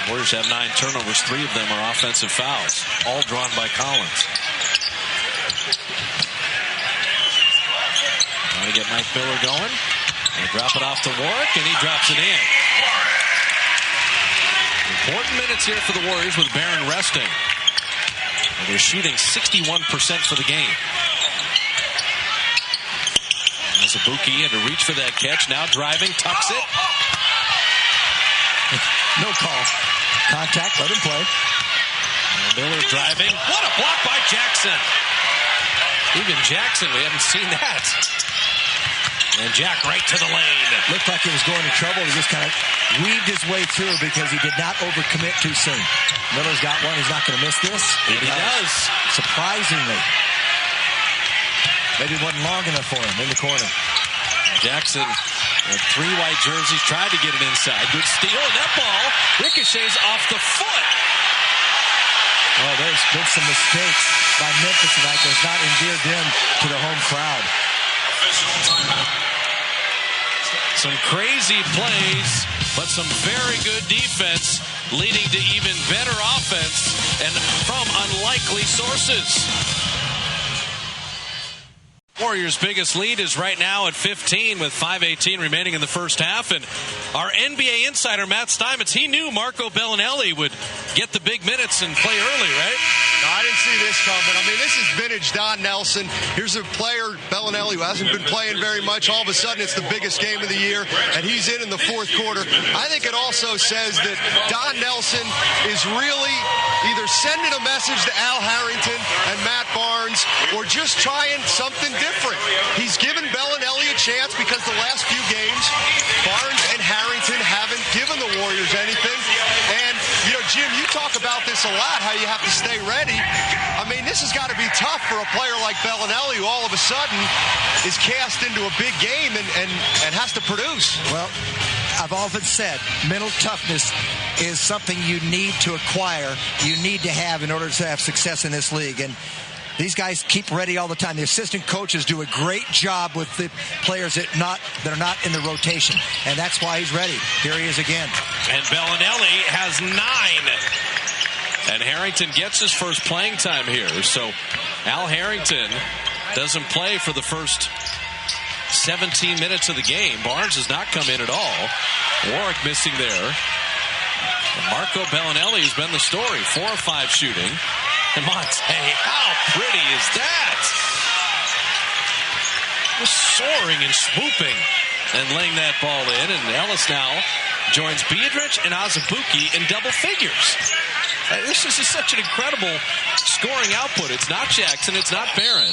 Warriors have 9 turnovers. 3 of them are offensive fouls, all drawn by Collins. Trying to get Mike Miller going. They drop it off to Warwick, and he drops it in. Important minutes here for the Warriors with Baron resting. And they're shooting 61% for the game. Azubuike had to reach for that catch. Now driving, tucks it. No call. Contact, let him play. And Miller driving. What a block by Jackson. Even Jackson, we haven't seen that. And Jack right to the lane. Looked like he was going to trouble. He just kind of weaved his way through because he did not overcommit too soon. Miller's got one. He's not going to miss this. He does. Surprisingly. Maybe it wasn't long enough for him in the corner. Jackson with 3 white jerseys, tried to get it inside. Good steal, and that ball ricochets off the foot. Well, there's been some mistakes by Memphis tonight that has not endeared them to the home crowd. Some crazy plays, but some very good defense, leading to even better offense and from unlikely sources. Warriors' biggest lead is right now at 15 with 5:18 remaining in the first half. And our NBA insider, Matt Steinmetz, he knew Marco Bellinelli would get the big minutes and play early, right? No, I didn't see this coming. I mean, this is vintage Don Nelson. Here's a player, Bellinelli, who hasn't been playing very much. All of a sudden, it's the biggest game of the year, and he's in the fourth quarter. I think it also says that Don Nelson is really either sending a message to Al Harrington and Matt Barnes or just trying something different. He's given Bellinelli a chance because the last few games, Barnes and Harrington haven't given the Warriors anything. And, you know, Jim, you talk about this a lot, how you have to stay ready. I mean, this has got to be tough for a player like Bellinelli who all of a sudden is cast into a big game and has to produce. Well, I've often said mental toughness is something you need to acquire, you need to have in order to have success in this league. And these guys keep ready all the time. The assistant coaches do a great job with the players that are not in the rotation. And that's why he's ready. Here he is again. And Bellinelli has 9. And Harrington gets his first playing time here. So Al Harrington doesn't play for the first 17 minutes of the game. Barnes has not come in at all. Warwick missing there. And Marco Bellinelli has been the story. 4 of 5 shooting. And Monte, how pretty is that? Just soaring and swooping and laying that ball in. And Ellis now joins Biedrich and Azubuike in double figures. This is just such an incredible scoring output. It's not Jackson. It's not Barron.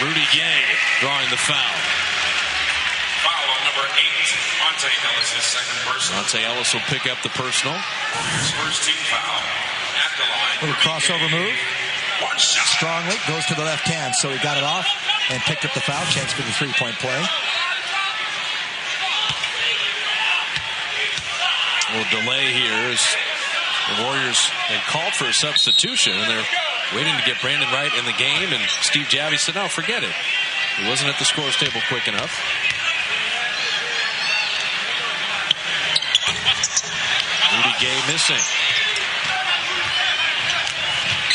Rudy Gay drawing the foul. Foul on number 8, Monte Ellis' second personal. Monte Ellis will pick up the personal. His first team foul at the line. Little crossover move. Strongly goes to the left hand, so he got it off and picked up the foul. Chance for the three-point play. A little delay here as the Warriors had called for a substitution, and they're waiting to get Brandon Wright in the game, and Steve Javie said, no, forget it. He wasn't at the scores table quick enough. Rudy Gay missing.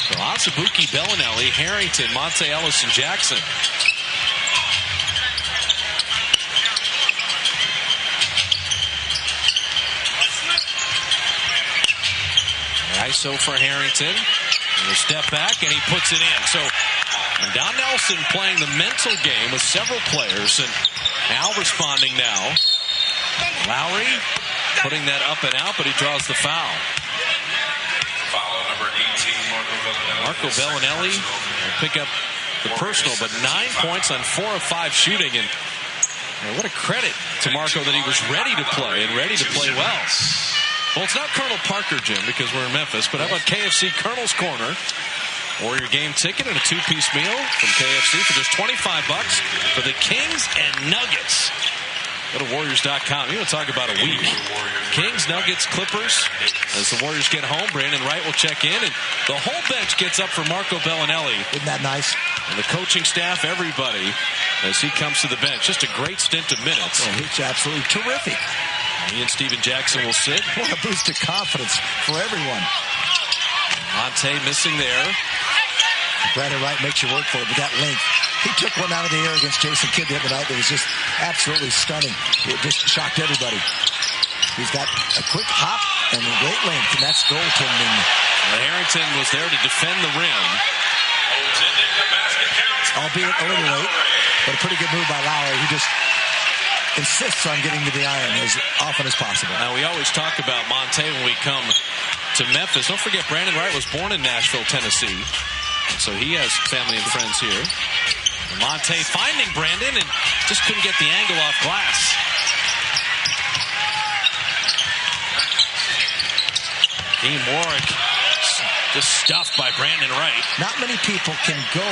So Azubuike, Bellinelli, Harrington, Monte Ellis, and Jackson. ISO for Harrington. And a step back, and he puts it in. So Don Nelson playing the mental game with several players, and Al responding now. Lowry putting that up and out, but he draws the foul. Foul number 18, Marco Bellinelli will pick up the personal, but 9 points on 4 of 5 shooting. And what a credit to Marco that he was ready to play and ready to play well. Well, it's not Colonel Parker, Jim, because we're in Memphis, but how about KFC Colonel's Corner? Warrior game ticket and a 2-piece meal from KFC for just $25 for the Kings and Nuggets. Go to Warriors.com. You want to talk about a week. Kings, Nuggets, Clippers. As the Warriors get home, Brandon Wright will check in, and the whole bench gets up for Marco Bellinelli. Isn't that nice? And the coaching staff, everybody, as he comes to the bench. Just a great stint of minutes. Oh, he's absolutely terrific. He and Steven Jackson will sit. What a boost of confidence for everyone. Monte missing there. Brandon Wright makes you work for it with that length. He took one out of the air against Jason Kidd the other night that was just absolutely stunning. It just shocked everybody. He's got a quick hop and a great length, and that's goaltending. Well, Harrington was there to defend the rim. Albeit a little late, but a pretty good move by Lowry. He just insists on getting to the iron as often as possible. Now, we always talk about Monte when we come to Memphis. Don't forget, Brandon Wright was born in Nashville, Tennessee. So he has family and friends here. Monte finding Brandon and just couldn't get the angle off glass. Dean Warwick just stuffed by Brandon Wright. Not many people can go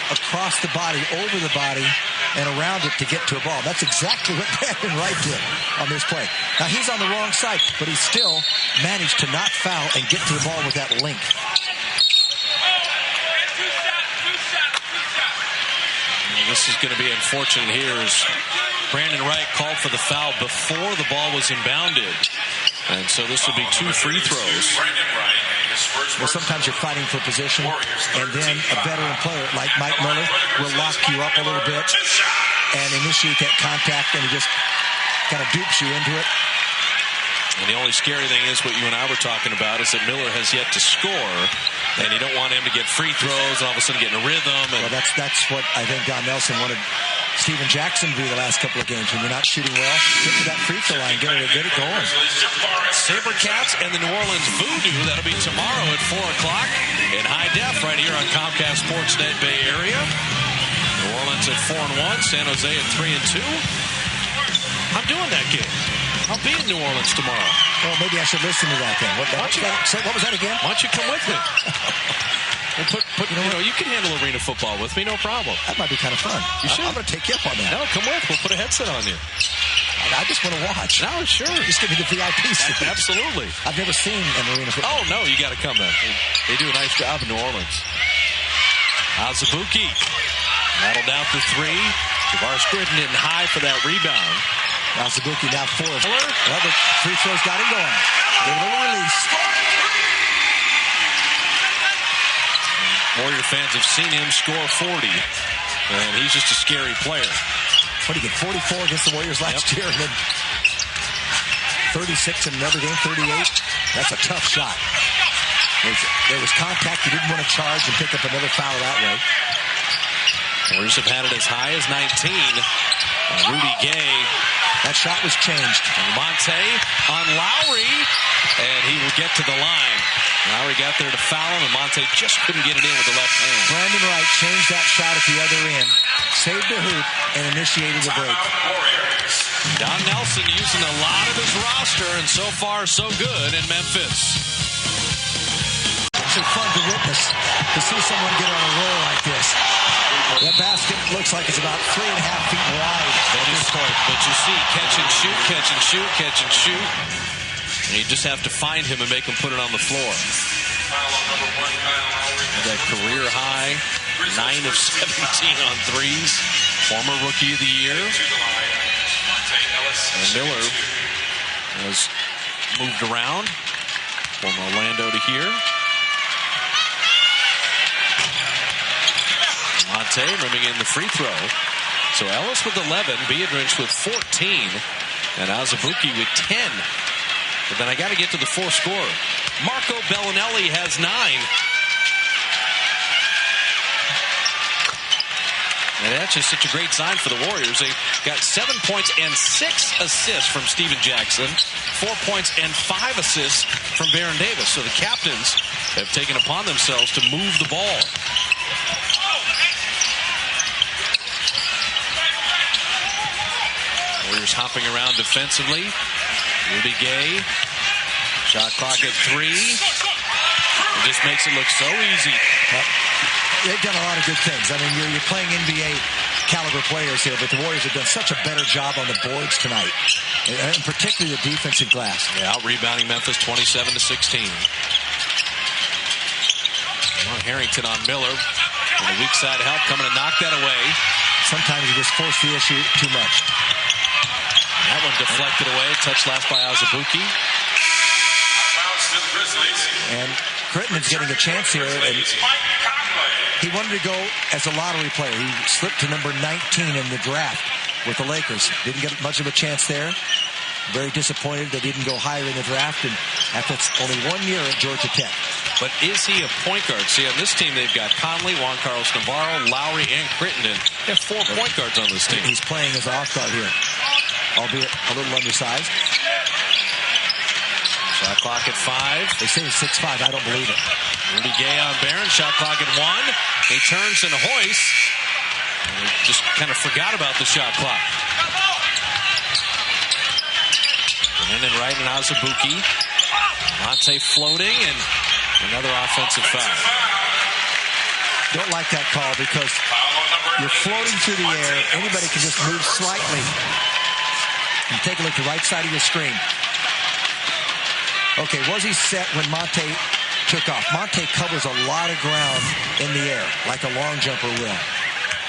across the body, over the body, and around it to get to a ball. That's exactly what Brandon Wright did on this play. Now, he's on the wrong side, but he still managed to not foul and get to the ball with that length. This is going to be unfortunate here as Brandon Wright called for the foul before the ball was inbounded. And so this will be 2 free throws. Brandon Wright, his first Well, sometimes you're fighting for position, and then a veteran player like Mike Miller will lock you up a little bit and initiate that contact, and he just kind of dupes you into it. And the only scary thing is what you and I were talking about is that Miller has yet to score, and you don't want him to get free throws and all of a sudden get in a rhythm. And well, that's what I think Don Nelson wanted Steven Jackson to do the last couple of games. When you're not shooting well, get to that free throw line, get it going. Sabercats and the New Orleans Voodoo. That'll be tomorrow at 4 o'clock in high def right here on Comcast Sportsnet Bay Area. New Orleans at 4-1, San Jose at 3-2. I'm doing that game. I'll be in New Orleans tomorrow. Well, maybe I should listen to that then. What was that again? Why don't you come with me? We'll you can handle arena football with me, no problem. That might be kind of fun. You should. I'm going to take you up on that. No, come with. We'll put a headset on you. I just want to watch. No, sure. Just give me the VIP seat. Absolutely. I've never seen an arena football. Oh, no, you got to come then. They do a nice job in New Orleans. Azubuike. Battled out the three. Javaris Britton in high for that rebound. Azubuike now forced. Well, the free throws got him going. Gave it a little release. Warrior fans have seen him score 40, and he's just a scary player. What did he get? 44 against the Warriors last year, and then 36 in another game, 38. That's a tough shot. There was contact. He didn't want to charge and pick up another foul that way. Warriors have had it as high as 19. Rudy Gay. That shot was changed. And Monte on Lowry, and he will get to the line. Lowry got there to foul him, and Monte just couldn't get it in with the left hand. Brandon Wright changed that shot at the other end, saved the hoop, and initiated the break. Don Nelson using a lot of his roster, and so far so good in Memphis. It's fun to witness, to see someone get on a roll like this. That basket looks like it's about 3.5 feet wide at this point. But you see, catch and shoot, catch and shoot, catch and shoot. And you just have to find him and make him put it on the floor. That career high, 9 of 17 on threes. Former Rookie of the Year. And Miller has moved around from Orlando to here. Monte rimming in the free throw. So Ellis with 11, Biedrins with 14, and Azubuike with 10. But then I got to get to the fourth scorer. Marco Bellinelli has 9. And that's just such a great sign for the Warriors. They got 7 points and 6 assists from Steven Jackson, 4 points and 5 assists from Baron Davis. So the captains have taken upon themselves to move the ball. Warriors hopping around defensively. Rudy Gay. Shot clock at 3. It just makes it look so easy. They've done a lot of good things. I mean, you're playing NBA caliber players here, but the Warriors have done such a better job on the boards tonight, and particularly the defensive glass. Yeah, out-rebounding Memphis 27-16. Harrington on Miller. And the weak side help coming to knock that away. Sometimes you just force the issue too much. That one deflected away. Touch last by Azubuike. And Crittenden's getting a chance here. And he wanted to go as a lottery player. He slipped to number 19 in the draft with the Lakers. Didn't get much of a chance there. Very disappointed they didn't go higher in the draft. And after only 1 year at Georgia Tech. But is he a point guard? See, on this team, they've got Conley, Juan Carlos Navarro, Lowry, and Crittenden. They have 4 point guards on this team. He's playing as an off guard here, albeit a little undersized. Shot clock at 5. They say he's 6'5". I don't believe it. Rudy Gay on Barron. Shot clock at 1. He turns and hoists. And just kind of forgot about the shot clock. Brandon Wright and Azubuike. Monte floating and another offensive foul. Don't like that call because you're floating through the air. Anybody can just move slightly. And take a look at the right side of your screen. Okay, was he set when Monte took off? Monte covers a lot of ground in the air, like a long jumper will.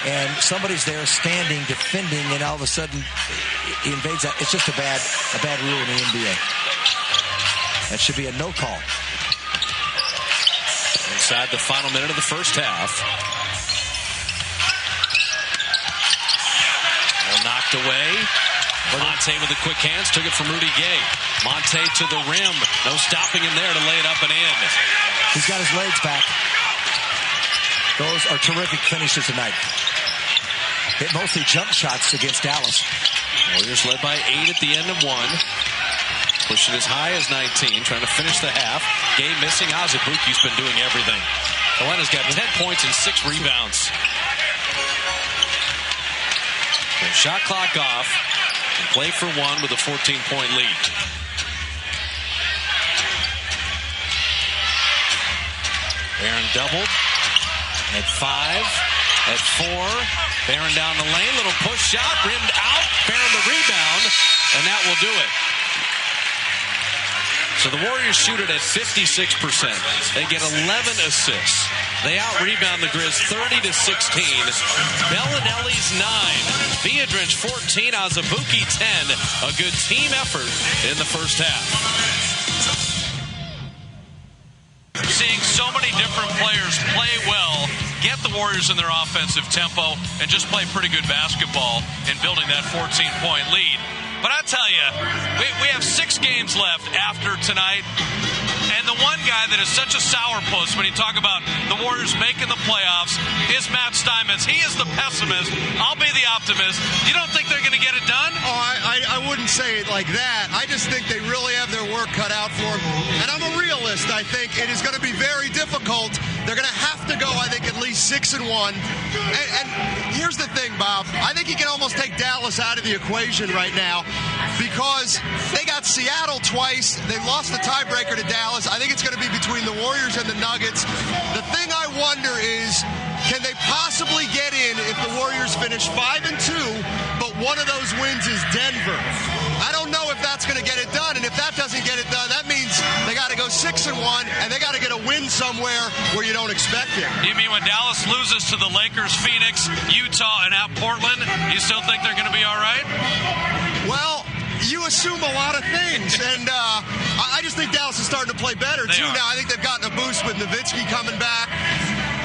And somebody's there standing, defending, and all of a sudden he invades that. It's just a bad rule in the NBA. That should be a no call. Inside the final minute of the first half. Knocked away. Monte with the quick hands, took it from Rudy Gay. Monte to the rim. No stopping him there to lay it up and in. He's got his legs back. Those are terrific finishes tonight. Hit mostly jump shots against Dallas. Warriors led by 8 at the end of 1. Pushing as high as 19, trying to finish the half. Gay missing. Azubuike's been doing everything. Atlanta's got 10 points and 6 rebounds. And shot clock off. And play for 1 with a 14-point lead. Barron doubled. At 5. At 4. Barron down the lane. Little push shot. Rimmed out. Barron the rebound. And that will do it. So the Warriors shoot it at 56%. They get 11 assists. They out-rebound the Grizz 30-16. Bellinelli's 9. Biedrins 14. Azubuike 10. A good team effort in the first half. Seeing so many different players play well, get the Warriors in their offensive tempo, and just play pretty good basketball in building that 14-point lead. But I tell you, we have 6 games left after tonight. And the one guy that is such a sourpuss when you talk about the Warriors making the playoffs is Matt Steinmetz. He is the pessimist. I'll be the optimist. You don't think they're going to get it done? Oh, I wouldn't say it like that. I just think they really have their work cut out for them. And I'm a realist. I think it is going to be very difficult. They're going to have to go, I think, at least 6-1. And here's the thing, Bob. I think you can almost take Dallas out of the equation right now because they got Seattle twice. They lost the tiebreaker to Dallas. I think it's going to be between the Warriors and the Nuggets. The thing I wonder is, can they possibly get in if the Warriors finish 5-2, but one of those wins is Denver? I don't know if that's going to get it done, and if that doesn't get it done, that means they got to go 6-1, and they got to get a win somewhere where you don't expect it. You mean when Dallas loses to the Lakers, Phoenix, Utah, and at Portland, you still think they're going to be all right? Well, you assume a lot of things, and I just think Dallas is starting to play better, too. Now, I think they've gotten a boost with Nowitzki coming back.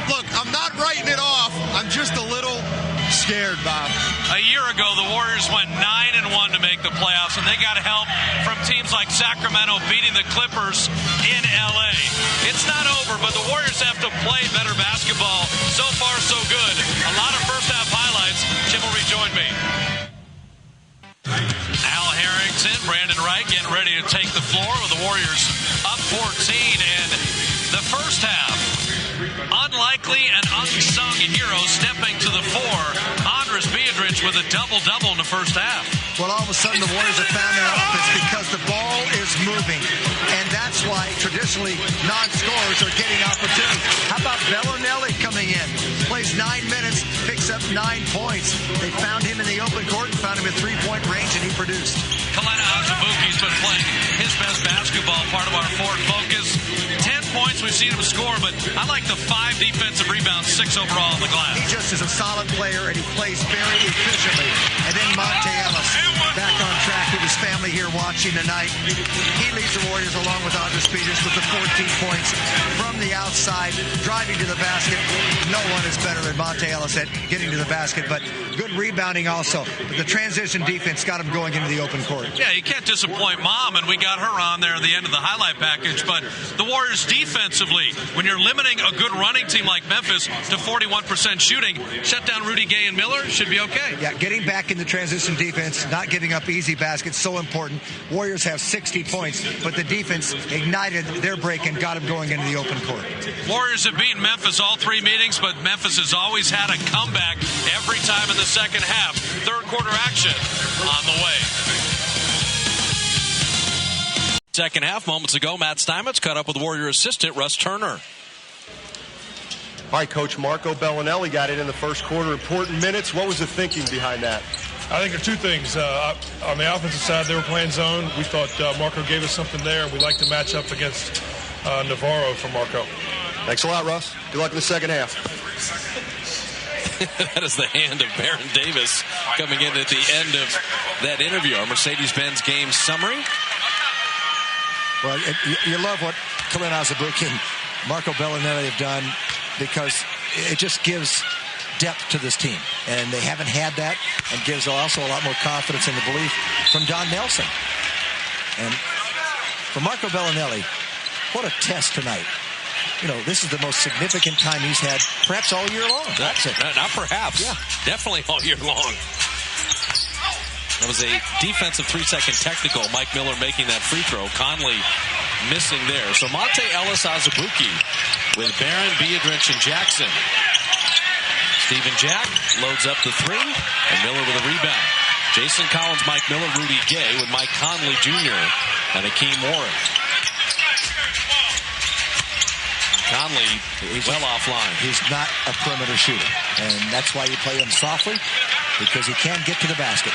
Look, I'm not writing it off. I'm just a little scared, Bob. A year ago, the Warriors went 9-1 to make the playoffs, and they got help from teams like Sacramento beating the Clippers in L.A. It's not over, but the Warriors have to play better basketball. So far, so good. A lot of first-half highlights. Jim will rejoin me. Al Harrington, Brandon Wright getting ready to take the floor with the Warriors up 14 in the first half. Unlikely and unsung hero stepping to the fore. Andris Biedrins with a double-double in the first half. Well, all of a sudden the Warriors have found their offense because the ball is moving. And that's why traditionally non-scorers are getting opportunities. How about Bellinelli coming in? Plays 9 minutes, picks up 9 points. They found him in the open court and found him at three-point range, and he produced. Kalena Azubuike's been playing his best basketball, part of our forward focus. 10 points, we've seen him score, but I like the 5 defensive rebounds, 6 overall on the glass. He just is a solid player, and he plays very efficiently. And then Monte Ellis, back on track with his family here watching tonight. He leads the Warriors along with Andris Biedrins with the 14 points from the outside, driving to the basket. No one is better than Monte Ellis at getting to the basket, but good rebounding also. But the transition defense got him going into the open court. Yeah, you can't disappoint Mom, and we got her on there at the end of the highlight package. But the Warriors defensively, when you're limiting a good running team like Memphis to 41% shooting, shut down Rudy Gay and Miller, should be okay. Yeah, getting back in the transition defense, not giving up easy baskets, so important. Warriors have 60 points, but the defense ignited their break and got them going into the open court. Warriors have beaten Memphis all 3 meetings, but Memphis has always had a comeback every time in the second half. Third quarter action on the way. Second half, moments ago, Matt Steinmetz caught up with Warrior assistant Russ Turner. All right, Coach, Marco Bellinelli got it in the first quarter. Important minutes. What was the thinking behind that? I think there are 2 things. On the offensive side, they were playing zone. We thought Marco gave us something there, and we like to match up against Navarro for Marco. Thanks a lot, Russ. Good luck in the second half. That is the hand of Baron Davis coming in at the end of that interview. Our Mercedes-Benz game summary. Well, you love what Kalena Azubuike Marco Bellinelli have done, because it just gives depth to this team. And they haven't had that, and gives also a lot more confidence in the belief from Don Nelson. And for Marco Bellinelli, what a test tonight. You know, this is the most significant time he's had, perhaps all year long. That's it. Not perhaps. Yeah. Definitely all year long. That was a defensive 3-second technical. Mike Miller making that free throw. Conley missing there. So Monte Ellis, Azubuike with Barron, Biedrich, and Jackson. Stephen Jack loads up the three, and Miller with a rebound. Jason Collins, Mike Miller, Rudy Gay with Mike Conley Jr. and Akeem Warren. Conley, he's well offline. He's not a perimeter shooter, and that's why you play him softly, because he can get to the basket.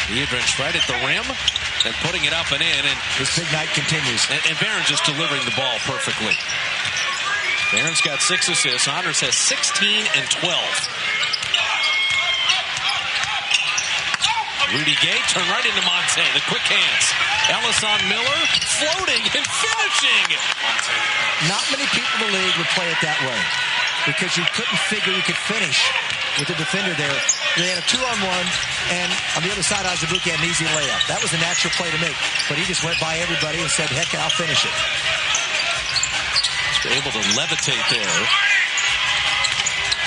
Biedrich right at the rim and putting it up and in. And his big night continues. And Barron just delivering the ball perfectly. Barron's got 6 assists. Andres has 16 and 12. Rudy Gay turned right into Monte. The quick hands. Ellis on Miller, floating and finishing. Not many people in the league would play it that way, because you couldn't figure you could finish with the defender there. They had a 2-on-1, and on the other side, Azubuike had an easy layup. That was a natural play to make, but he just went by everybody and said, heck, I'll finish it. He's able to levitate there.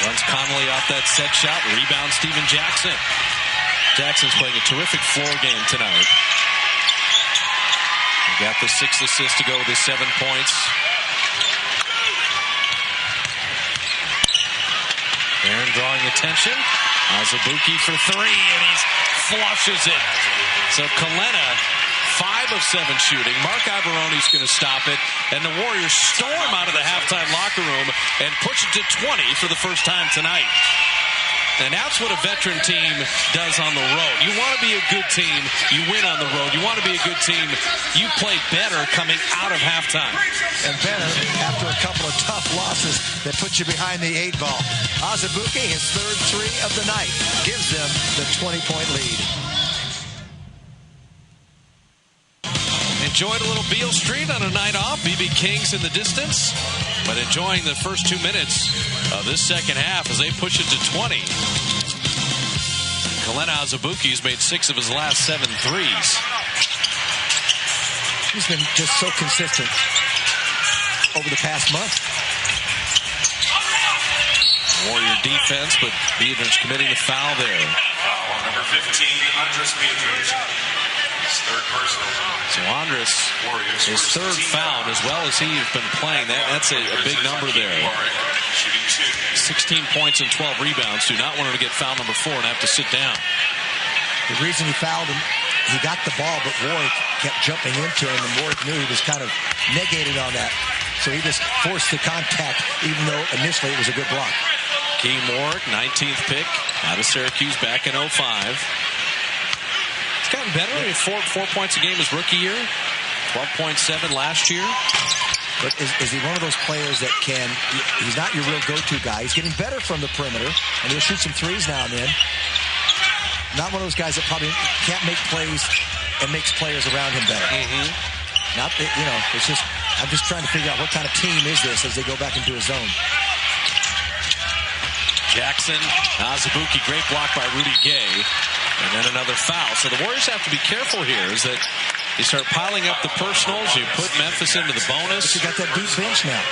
Runs Conley off that set shot. Rebound Stephen Jackson. Jackson's playing a terrific floor game tonight. He got the 6 assists to go with his 7 points. Barron drawing attention. Azubuike for 3, and he flushes it. So Kalena, 5 of 7 shooting. Mark Iverone's going to stop it, and the Warriors storm out of the halftime locker room and push it to 20 for the first time tonight. And that's what a veteran team does on the road. You want to be a good team, you win on the road. You want to be a good team, you play better coming out of halftime. And better after a couple of tough losses that put you behind the 8 ball. Azubuike, his 3rd 3 of the night, gives them the 20-point lead. Enjoyed a little Beale Street on a night off. BB King's in the distance, but enjoying the first 2 minutes of this second half as they push it to 20. Kalena Azubuike's made 6 of his last 7 threes. He's been just so consistent over the past month. Warrior defense, but Biedrich committing the foul there. Foul on number 15, Andres Biedrich. His 3rd personal. So Andres, his 3rd foul, as well as he's been playing. That's a big number there. 16 points and 12 rebounds. Do not want him to get foul number 4 and have to sit down. The reason he fouled him, he got the ball, but Warwick kept jumping into him, and Warwick knew he was kind of negated on that. So he just forced the contact, even though initially it was a good block. Keem Warwick, 19th pick out of Syracuse back in 05. It's gotten better. I mean, 4 points a game his rookie year. 12.7 last year. But is he one of those players that can, he's not your real go-to guy. He's getting better from the perimeter, and he'll shoot some threes now and then. Not one of those guys that probably can't make plays and makes players around him better. Mm-hmm. Not that, you know, it's just, I'm just trying to figure out what kind of team is this as they go back into a zone. Jackson, Azubuike, great block by Rudy Gay. And then another foul. So the Warriors have to be careful here, is that you start piling up the personals, you put Memphis into the bonus. But you got that deep bench now.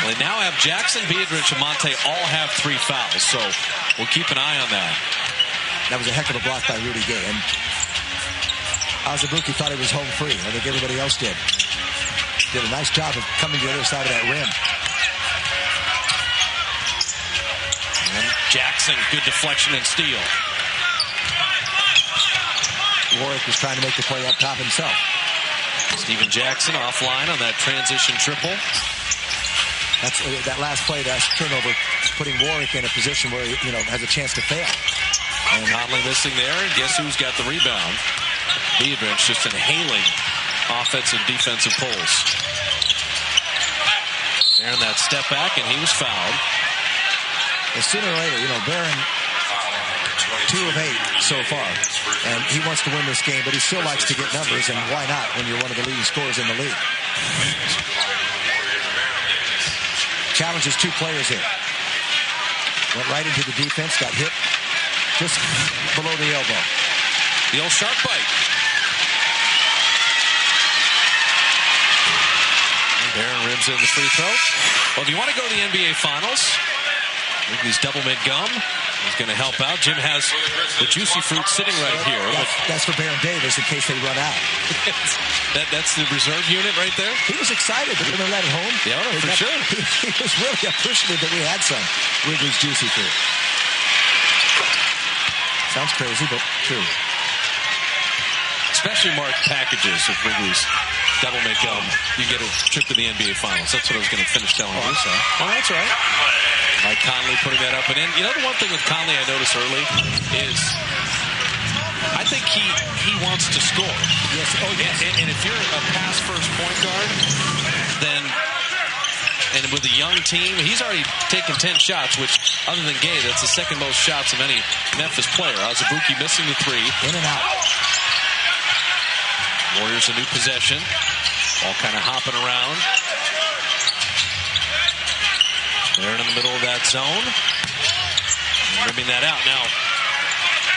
They now have Jackson, Biedrich, and Monte all have 3 fouls, so we'll keep an eye on that. That was a heck of a block by Rudy Gay. And Azubuike thought he was home free. I think everybody else did. Did a nice job of coming to the other side of that rim. And Jackson, good deflection and steal. Warwick was trying to make the play up top himself. Stephen Jackson offline on that transition triple. That's that last play, that turnover, putting Warwick in a position where he, you know, has a chance to fail. And Conley missing there, and guess who's got the rebound? Biedrich just inhaling offensive defensive pulls. There in that step back, and he was fouled. Well, sooner or later, you know, Barron 2 of 8 so far. And he wants to win this game, but he still likes to get numbers, and why not when you're one of the leading scorers in the league? Challenges 2 players here. Went right into the defense, got hit just below the elbow. The old shark bite. Barron rims in the free throw. Well, if you want to go to the NBA Finals, Wrigley's double mid gum is going to help out. Jim has the juicy fruit sitting right here. That's for Baron Davis in case they run out. That's the reserve unit right there. He was excited to bring that at home. Yeah, for sure. He was really appreciative that we had some Wrigley's juicy fruit. Sounds crazy, but true. Especially marked packages of Wrigley's double make gum. You get a trip to the NBA Finals. That's what I was going to finish telling you. So. Oh, that's right. Mike Conley putting that up and in. You know, the one thing with Conley I noticed early is I think he wants to score. Yes. Oh, yes. And if you're a pass-first point guard, then, and with a young team, he's already taken 10 shots, which, other than Gay, that's the second most shots of any Memphis player. Azubuike missing the 3. In and out. Warriors a new possession. All kind of hopping around. They're in the middle of that zone. And rimming that out. Now,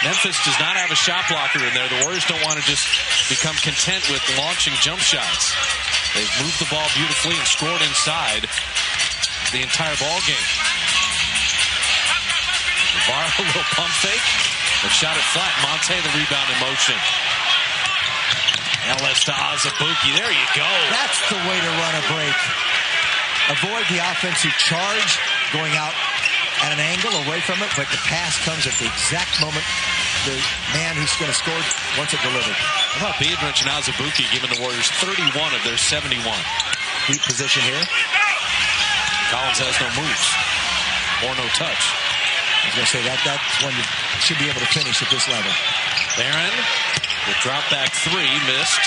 Memphis does not have a shot blocker in there. The Warriors don't want to just become content with launching jump shots. They've moved the ball beautifully and scored inside the entire ball game. Navarro, a little pump fake. But shot it flat. Monte, the rebound in motion. Ellis to Azubuike. There you go. That's the way to run a break. Avoid the offensive charge going out at an angle away from it, but the pass comes at the exact moment the man who's going to score wants it delivered. How about Biedrins and Azubuike giving the Warriors 31 of their 71? Deep position here. Collins has no moves or no touch. I was going to say that's when you should be able to finish at this level. Barron, the drop back 3 missed.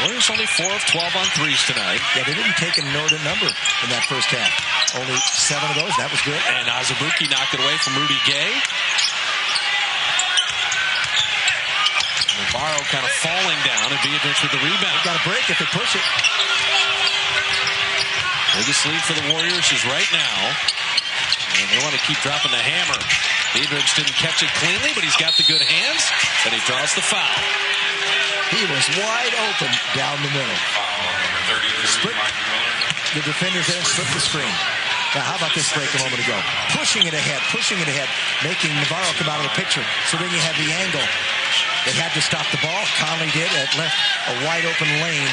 Warriors only 4 of 12 on 3s tonight. Yeah, they didn't take an inordinate number in that first half. Only 7 of those. That was good. And Azubuike knocked it away from Rudy Gay. Navarro kind of falling down, and Biedrins with the rebound. Got a break if they push it. Biggest lead for the Warriors is right now. And they want to keep dropping the hammer. Biedrins didn't catch it cleanly, but he's got the good hands, and he draws the foul. He was wide open down the middle. Split the defenders there, split the screen. Now, how about this break a moment ago? Pushing it ahead, making Navarro come out of the picture. So then you have the angle. They had to stop the ball. Conley did. It left a wide open lane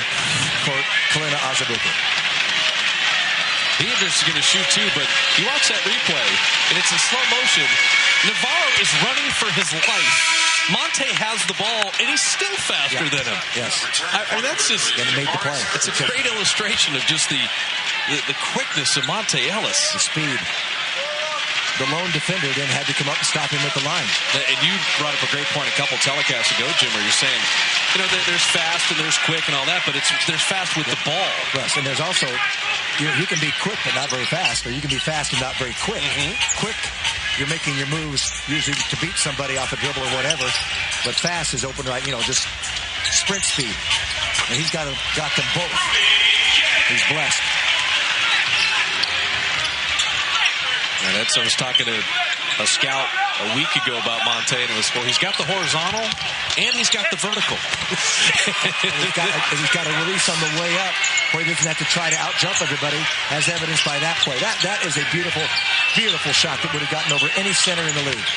for Kalina Azubuike. Biedrins is going to shoot too, but you watch that replay, and it's in slow motion. Navarro is running for his life. Monte has the ball, and he's still faster than him. Yes. I mean, that's just... And he made the play. It's a great illustration of just the quickness of Monte Ellis. The speed. The lone defender then had to come up and stop him at the line. And you brought up a great point a couple telecasts ago, Jim, where you're saying, you know, there's fast and there's quick and all that, but there's fast with the ball. Yes, and there's also, you can be quick but not very fast, or you can be fast and not very quick. Quick, you're making your moves usually to beat somebody off a dribble or whatever, but fast is open right, just sprint speed. And he's got them both. He's blessed. And I was talking to a scout a week ago about Monte, and it was, well, he's got the horizontal and he's got the vertical. and he's got a release on the way up where he doesn't have to try to out-jump everybody, as evidenced by that play. That is a beautiful, beautiful shot that would have gotten over any center in the league.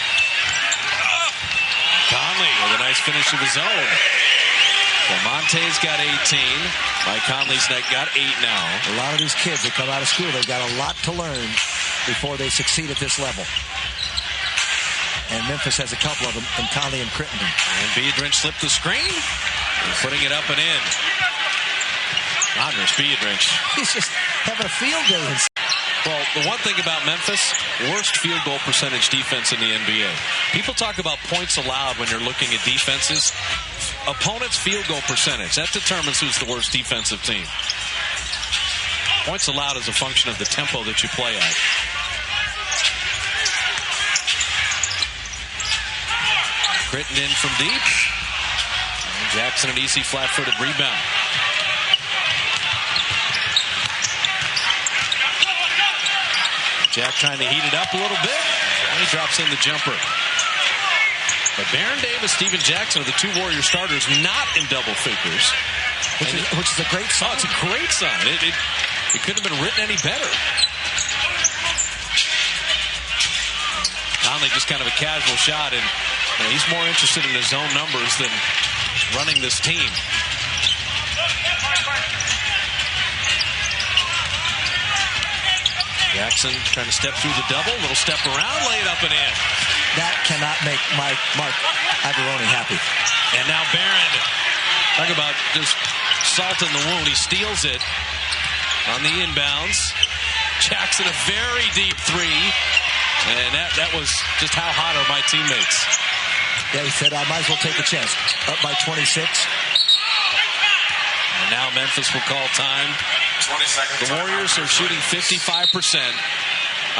Conley with a nice finish of his own. Well, Monte's got 18. Mike Conley's got 8 now. A lot of these kids that come out of school, they've got a lot to learn before they succeed at this level. And Memphis has a couple of them in Conley and Crittenden. And Biedrins slipped the screen and putting it up and in. Andres Biedrins. He's just having a field day. Well, the one thing about Memphis, worst field goal percentage defense in the NBA. People talk about points allowed when you're looking at defenses. Opponent's field goal percentage, that determines who's the worst defensive team. Points allowed is a function of the tempo that you play at. Crittenden from deep. Jackson an easy flat-footed rebound. Jack trying to heat it up a little bit. And he drops in the jumper. But Baron Davis, Steven Jackson are the two Warrior starters not in double figures. Which is a great sign. Oh, it's a great sign. It couldn't have been written any better. Conley just kind of a casual shot, and he's more interested in his own numbers than running this team. Jackson trying to step through the double, little step around, lay it up and in. That cannot make Mark Iavaroni happy. And now Barron, talk about just salt in the wound. He steals it on the inbounds. Jackson a very deep three. And that was just how hot are my teammates. Yeah, he said, I might as well take a chance. Up by 26. And now Memphis will call time. The Warriors are shooting 55%,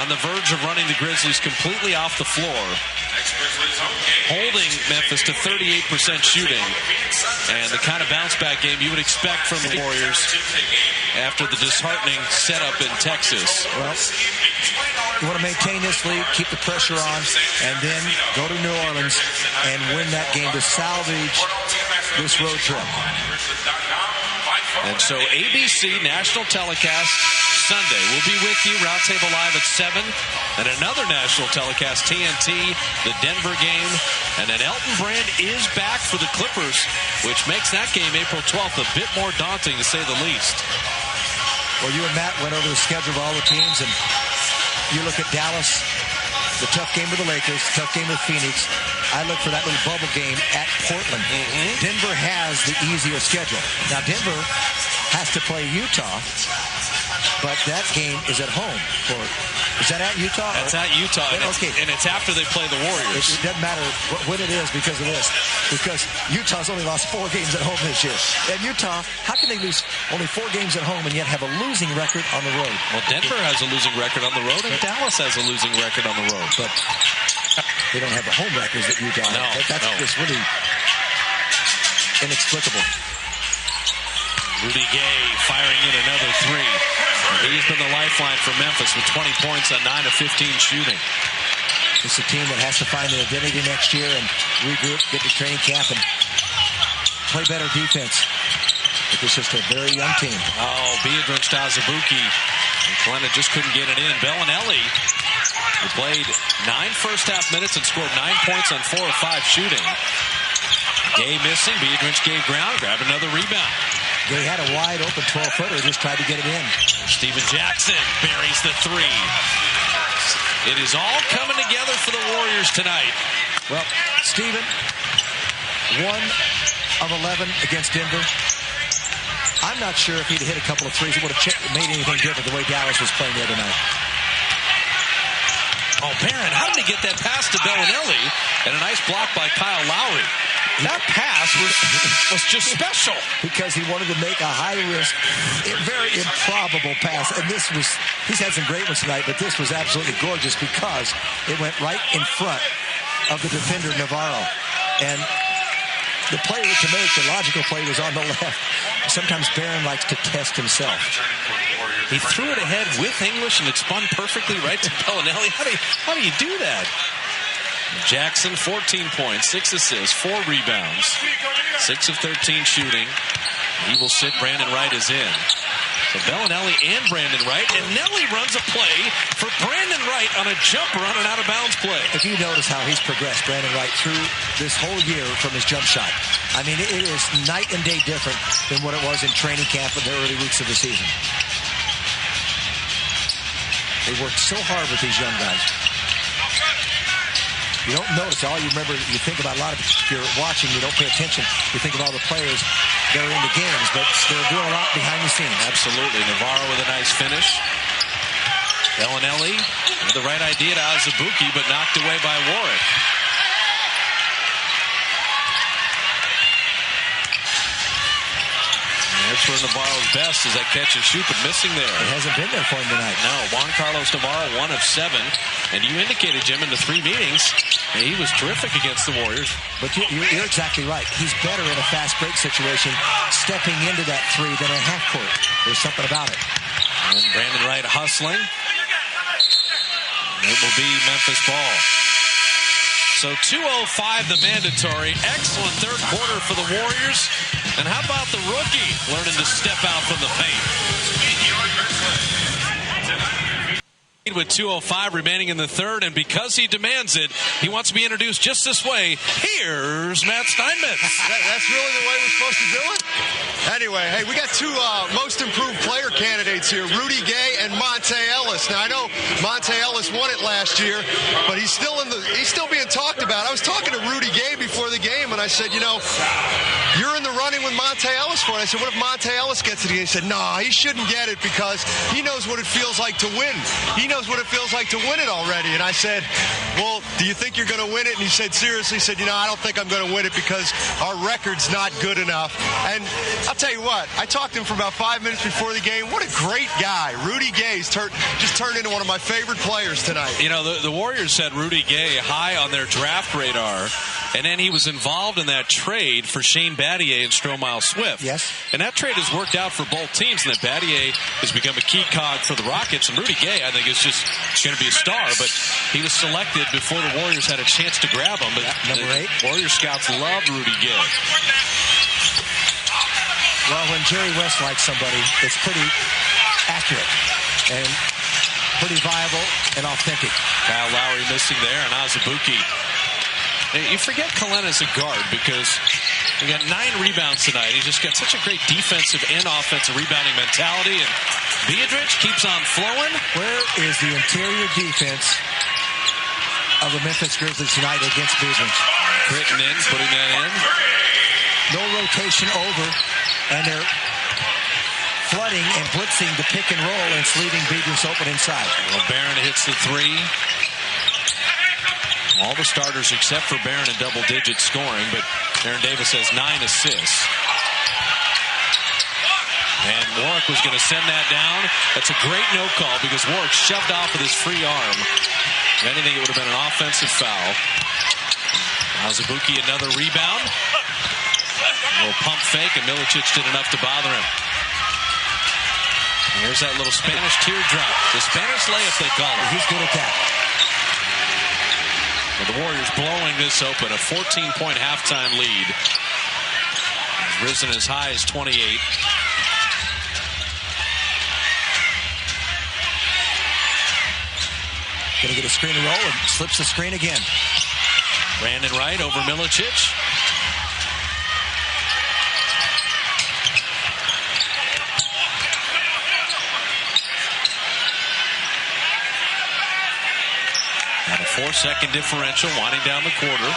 on the verge of running the Grizzlies completely off the floor, holding Memphis to 38% shooting, and the kind of bounce-back game you would expect from the Warriors after the disheartening setup in Texas. Well, you want to maintain this lead, keep the pressure on, and then go to New Orleans and win that game to salvage this road trip. And so ABC national telecast Sunday. We'll be with you, Roundtable Live at 7. And another national telecast, TNT, the Denver game. And then Elton Brand is back for the Clippers, which makes that game April 12th a bit more daunting, to say the least. Well, you and Matt went over the schedule of all the teams, and you look at Dallas, the tough game with the Lakers, tough game with Phoenix. I look for that little bubble game at Portland. Denver has the easier schedule. Now, Denver has to play Utah, but that game is at home. Is that at Utah? That's at Utah, and it's after they play the Warriors. It doesn't matter when it is because of this. Because Utah's only lost 4 games at home this year. And Utah, how can they lose only 4 games at home and yet have a losing record on the road? Well, Denver has a losing record on the road, and Dallas has a losing record on the road. But they don't have the home records that Utah has. That's just really inexplicable. Rudy Gay firing in another 3. He's been the lifeline for Memphis with 20 points on 9 of 15 shooting. It's a team that has to find their identity next year and regroup, get to training camp, and play better defense. It's just a very young team. Oh, Biedrins to Azubuike. And Kalena just couldn't get it in. Bellinelli, who played 9 first-half minutes and scored 9 points on 4 of 5 shooting. Gay missing. Biedrins gave ground, grabbed another rebound. They had a wide-open 12-footer, just tried to get it in. Steven Jackson buries the 3. It is all coming together for the Warriors tonight. Well, Steven, 1 of 11 against Denver. I'm not sure if he'd hit a couple of threes, it would have made anything different the way Dallas was playing the other night. Oh, Barron, how did he get that pass to Bellinelli? And a nice block by Kyle Lowry. That pass was just special. Because he wanted to make a high-risk, very improbable pass. And he's had some great ones tonight, but this was absolutely gorgeous because it went right in front of the defender, Navarro. And the play to make, the logical play, was on the left. Sometimes Barron likes to test himself. He threw it ahead with English, and it spun perfectly right to Bellinelli. How do you do that? Jackson, 14 points, 6 assists, 4 rebounds, 6 of 13 shooting. He will sit. Brandon Wright is in. So Bellinelli and Brandon Wright, and Nelly runs a play for Brandon Wright on a jumper on an out-of-bounds play. If you notice how he's progressed, Brandon Wright, through this whole year from his jump shot. I mean, it is night and day different than what it was in training camp in the early weeks of the season. They worked so hard with these young guys. You don't notice. All you remember, you think about a lot of, if you're watching, you don't pay attention. You think of all the players that are in the games, but they're doing a lot behind the scenes. Absolutely. Navarro with a nice finish. Bellinelli with the right idea to Azubuike, but knocked away by Warwick. That's where Navarro's best, is that catch and shoot, but missing there. It hasn't been there for him tonight. No, Juan Carlos Navarro, 1 of 7. And you indicated, Jim, in the 3 meetings, He was terrific against the Warriors. But you're exactly right. He's better in a fast break situation stepping into that three than in half court. There's something about it. And Brandon Wright hustling. It will be Memphis ball. So 2:05 the mandatory. Excellent third quarter for the Warriors. And how about the rookie learning to step out from the paint? With 2:05 remaining in the third, and because he demands it, he wants to be introduced just this way. Here's Matt Steinmetz. That's really the way we're supposed to do it? Anyway, hey, we got two most improved player candidates here, Rudy Gay and Monte Ellis. Now, I know Monte Ellis won it last year, but he's still being talked about. I was talking to Rudy Gay before the game, and I said, you're in the running with Monte Ellis for it. I said, what if Monte Ellis gets it again? He said, no, he shouldn't get it because he knows what it feels like to win. He knows what it feels like to win it already. And I said, well, do you think you're going to win it? And he said, seriously, I don't think I'm going to win it because our record's not good enough. And I'll tell you what, I talked to him for about 5 minutes before the game. What a great guy. Rudy Gay's just turned into one of my favorite players tonight. The Warriors had Rudy Gay high on their draft radar, and then he was involved in that trade for Shane Battier and Stromile Swift. Yes. And that trade has worked out for both teams, and that Battier has become a key cog for the Rockets. And Rudy Gay, I think, is just going to be a star, but he was selected before the Warriors had a chance to grab him. But number 8. Warriors scouts love Rudy Gay. Well, when Jerry West likes somebody, it's pretty accurate and pretty viable and authentic. Kyle Lowry missing there, and Azubuike. You forget Cullen as a guard because he got 9 rebounds tonight. He's just got such a great defensive and offensive rebounding mentality, and Biedrich keeps on flowing. Where is the interior defense of the Memphis Grizzlies tonight against Biedrich? Critton in, putting that in. No rotation over, and they're flooding and blitzing the pick and roll, and it's leaving Biedrich open inside. Well, Barron hits the 3. All the starters except for Barron in double-digit scoring, but Aaron Davis has 9 assists. And Warwick was going to send that down. That's a great no call because Warwick shoved off with his free arm. If anything, it would have been an offensive foul. Azubuike another rebound. A little pump fake, and Milicic did enough to bother him. And here's that little Spanish teardrop. The Spanish layup, they call it. He's good at that. Well, the Warriors blowing this open, a 14-point halftime lead. It's risen as high as 28. Going to get a screen and roll and slips the screen again. Brandon Wright over Milicic. Got a 4-second differential winding down the quarter.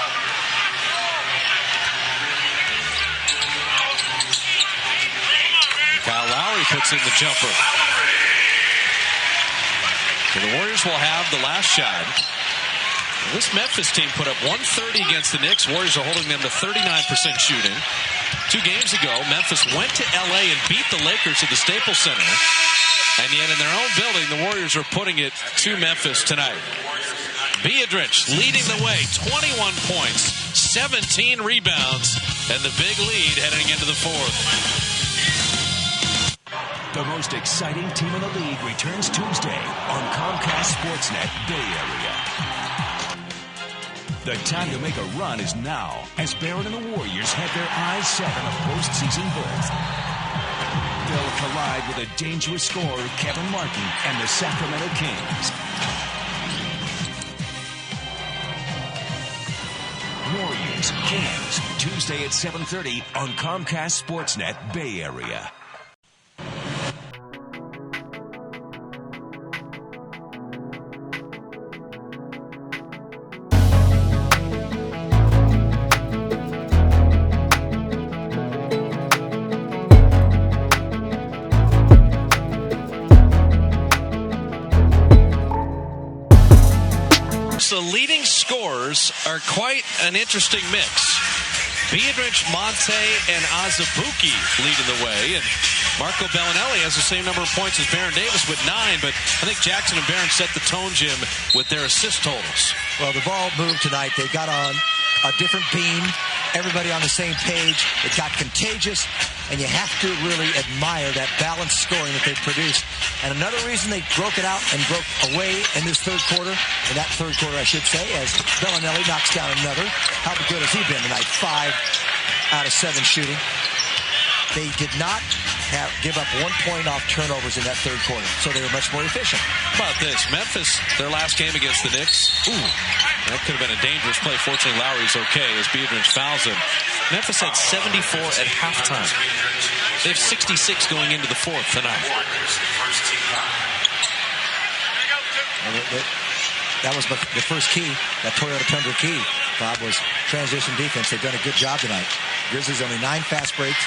Kyle Lowry puts in the jumper. So the Warriors will have the last shot. This Memphis team put up 130 against the Knicks. Warriors are holding them to 39% shooting. 2 games ago, Memphis went to L.A. and beat the Lakers at the Staples Center. And yet in their own building, the Warriors are putting it to Memphis tonight. Biedrich leading the way, 21 points, 17 rebounds, and the big lead heading into the fourth. The most exciting team in the league returns Tuesday on Comcast Sportsnet Bay Area. The time to make a run is now, as Barron and the Warriors have their eyes set on a postseason berth. They'll collide with a dangerous scorer, Kevin Martin, and the Sacramento Kings. Warriors, Kings, Tuesday at 7:30 on Comcast Sportsnet Bay Area. The leading scorers are quite an interesting mix. Biedrich, Monte, and Azubuike leading the way. And Marco Bellinelli has the same number of points as Baron Davis with 9, but I think Jackson and Barron set the tone, Jim, with their assist totals. Well, the ball moved tonight. They got on a different beam. Everybody on the same page. It got contagious, and you have to really admire that balanced scoring that they produced. And another reason they broke it out and broke away in this third quarter, in that third quarter, I should say, as Bellinelli knocks down another. How good has he been tonight? 5 out of 7 shooting. They did not give up 1 point off turnovers in that third quarter, so they were much more efficient. How about this? Memphis, their last game against the Knicks. Ooh, that could have been a dangerous play. Fortunately, Lowry's okay as Biedrich fouls him. Memphis had 74 at halftime. They have 66 going into the fourth tonight. That was the first key, that Toyota Tundra key, Bob, was transition defense. They've done a good job tonight. Grizzlies only 9 fast breaks.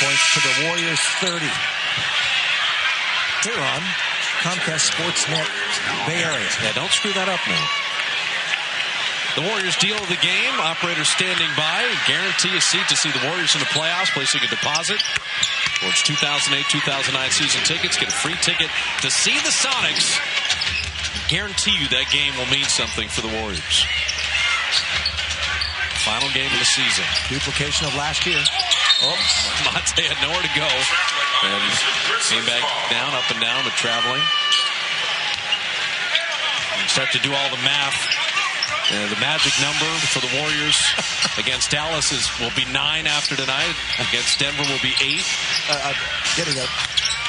Points to the Warriors 30. Here on Comcast Sportsnet Bay Area. Yeah, don't screw that up now. The Warriors deal of the game. Operators standing by. Guarantee a seat to see the Warriors in the playoffs. Placing a deposit towards 2008-2009 season tickets. Get a free ticket to see the Sonics. Guarantee you that game will mean something for the Warriors. Final game of the season. Duplication of last year. Oh, Monte had nowhere to go. And came back down, up and down, but traveling. And start to do all the math. The magic number for the Warriors against Dallas will be 9 after tonight. Against Denver will be 8. I'm getting a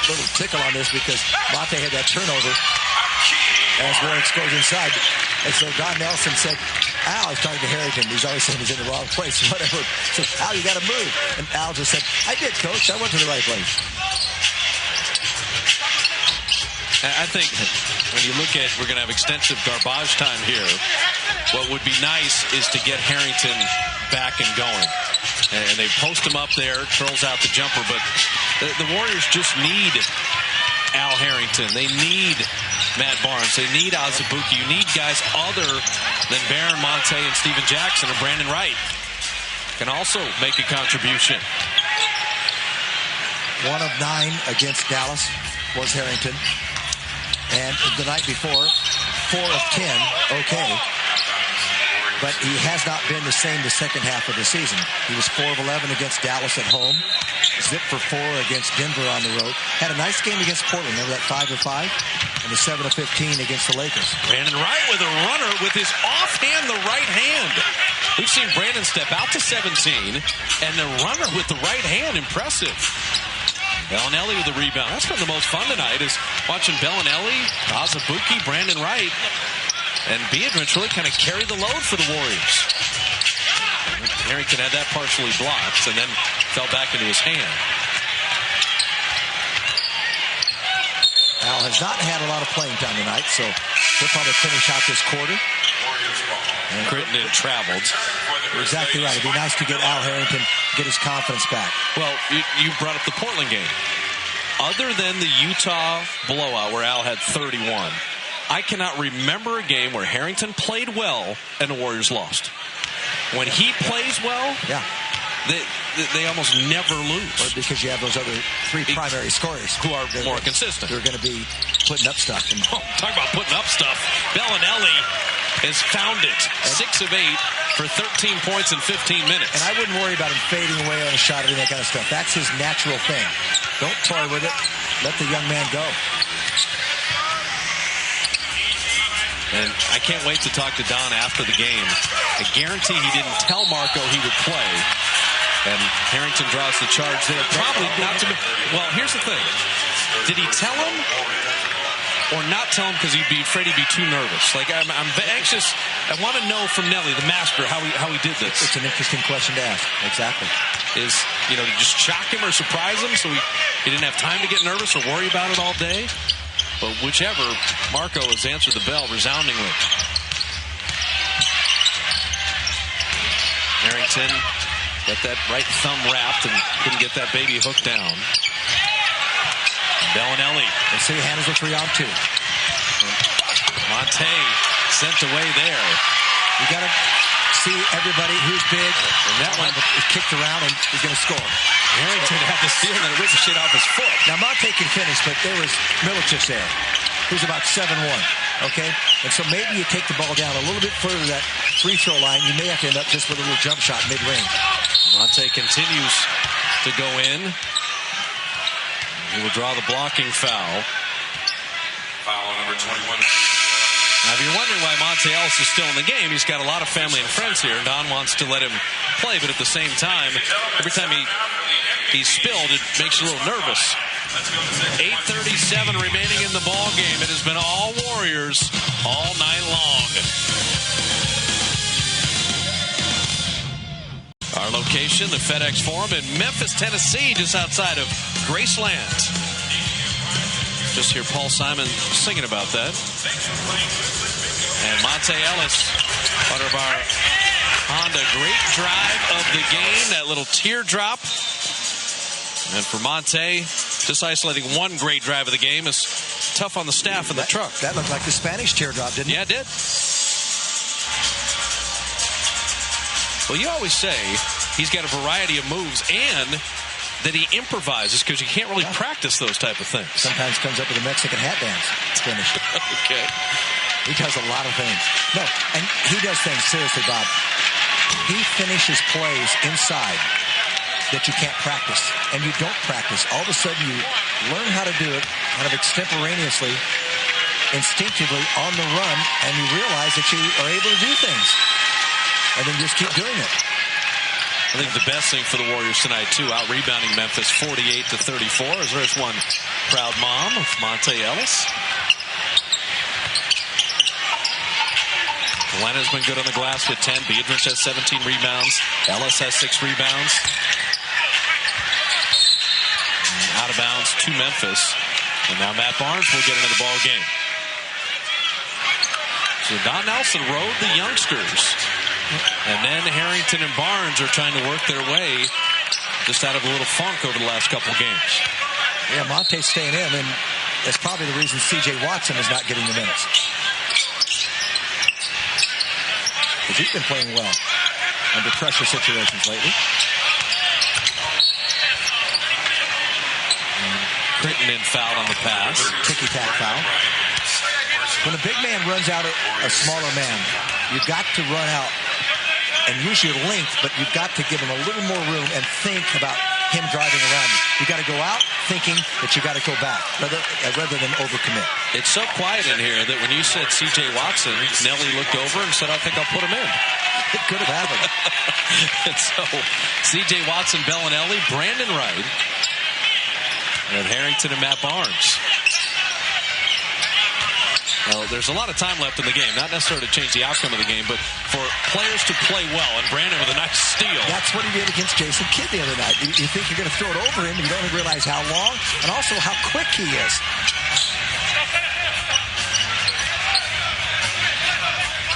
little tickle on this because Monte had that turnover as Warriors goes inside. And so Don Nelson said, Al, he's talking to Harrington. He's always saying he's in the wrong place. Whatever. So, Al, you got to move. And Al just said, I did, Coach. I went to the right place. I think when you look at, we're going to have extensive garbage time here. What would be nice is to get Harrington back and going. And they post him up there, curls out the jumper. But the Warriors just need Al Harrington. They need Matt Barnes. They need Azubuike. You need guys other than Baron, Monte, and Steven Jackson, and Brandon Wright can also make a contribution. 1 of 9 against Dallas was Harrington. And the night before, 4 of 10, okay. But he has not been the same the second half of the season. He was 4 of 11 against Dallas at home. Zipped for 4 against Denver on the road. Had a nice game against Portland. Remember that 5 of 5? And the 7 of 15 against the Lakers. Brandon Wright with a runner with his offhand, the right hand. We've seen Brandon step out to 17, and the runner with the right hand, impressive. Bellinelli with the rebound. That's been the most fun tonight, is watching Bellinelli, Azubuike, Brandon Wright, and Biedrich really kind of carry the load for the Warriors. Harrington had that partially blocked and then fell back into his hand. Al has not had a lot of playing time tonight, so he'll probably finish out this quarter. And Crittenden traveled. You're exactly right. It'd be nice to get Al Harrington, get his confidence back. Well, you brought up the Portland game. Other than the Utah blowout where Al had 31, I cannot remember a game where Harrington played well and the Warriors lost. When he plays well, yeah, they almost never lose. Or because you have those other 3 primary scorers who are more consistent. They're going to be putting up stuff. And talk about putting up stuff. Bellinelli has found it. 6 of 8 for 13 points in 15 minutes. And I wouldn't worry about him fading away on a shot or that kind of stuff. That's his natural thing. Don't toy with it. Let the young man go. And I can't wait to talk to Don after the game. I guarantee he didn't tell Marco he would play. And Harrington draws the charge there. Probably not to be. Well, here's the thing. Did he tell him or not tell him because he'd be afraid he'd be too nervous? Like, I'm anxious. I want to know from Nelly, the master, how he did this. It's an interesting question to ask. Exactly. Is, to just shock him or surprise him so he didn't have time to get nervous or worry about it all day? But whichever, Marco has answered the bell resoundingly. Harrington got that right thumb wrapped and couldn't get that baby hook down. Bellinelli. Let's see, handles a 3 on 2. Monte sent away there. You got to see everybody who's big. And that one is kicked around and he's going to score. Harrington had the steal and then it ricocheted off his foot. Now, Monte can finish, but there was Milicic there, who's about 7'1", okay? And so maybe you take the ball down a little bit further to that free throw line. You may have to end up just with a little jump shot mid-range. Monte continues to go in. He will draw the blocking foul. Foul on number 21. Now, if you're wondering why Monte Ellis is still in the game, he's got a lot of family and friends here. Don wants to let him play, but at the same time, every time he's spilled, it makes you a little nervous. 8:37 remaining in the ball game. It has been all Warriors all night long. Our location, the FedEx Forum in Memphis, Tennessee, just outside of Graceland. Just hear Paul Simon singing about that. And Monte Ellis, part of our Honda great drive of the game, that little teardrop. And for Monte, just isolating one great drive of the game is tough on the staff and the truck. That looked like the Spanish teardrop, didn't it? Yeah, it did. Well, you always say he's got a variety of moves and that he improvises because you can't really practice those type of things. Sometimes comes up with a Mexican hat dance. It's finished. Okay. He does a lot of things. No, and he does things, seriously, Bob. He finishes plays inside that you can't practice, and you don't practice. All of a sudden, you learn how to do it kind of extemporaneously, instinctively, on the run, and you realize that you are able to do things. And then just keep doing it. I think the best thing for the Warriors tonight, too, out-rebounding Memphis 48-34, as there's one proud mom of Monte Ellis. Glenn has been good on the glass with 10. Biedrich has 17 rebounds. Ellis has 6 rebounds. And out of bounds to Memphis. And now Matt Barnes will get into the ball game. So Don Nelson rode the youngsters. And then Harrington and Barnes are trying to work their way just out of a little funk over the last couple games. Yeah, Monte's staying in, and that's probably the reason C.J. Watson is not getting the minutes. Because he's been playing well under pressure situations lately. Crittenden fouled on the pass. Ticky-tack foul. When a big man runs out a smaller man, you've got to run out and use your length, but you've got to give him a little more room and think about him driving around you. You've got to go out thinking that you got to go back rather than overcommit. It's so quiet in here that when you said C.J. Watson, Nelly looked over and said, I think I'll put him in. It could have happened. And so C.J. Watson, Bellinelli, Brandon Wright, and Harrington and Matt Barnes. Well, there's a lot of time left in the game. Not necessarily to change the outcome of the game, but for players to play well. And Brandon with a nice steal. That's what he did against Jason Kidd the other night. You think you're going to throw it over him, and you don't realize how long and also how quick he is.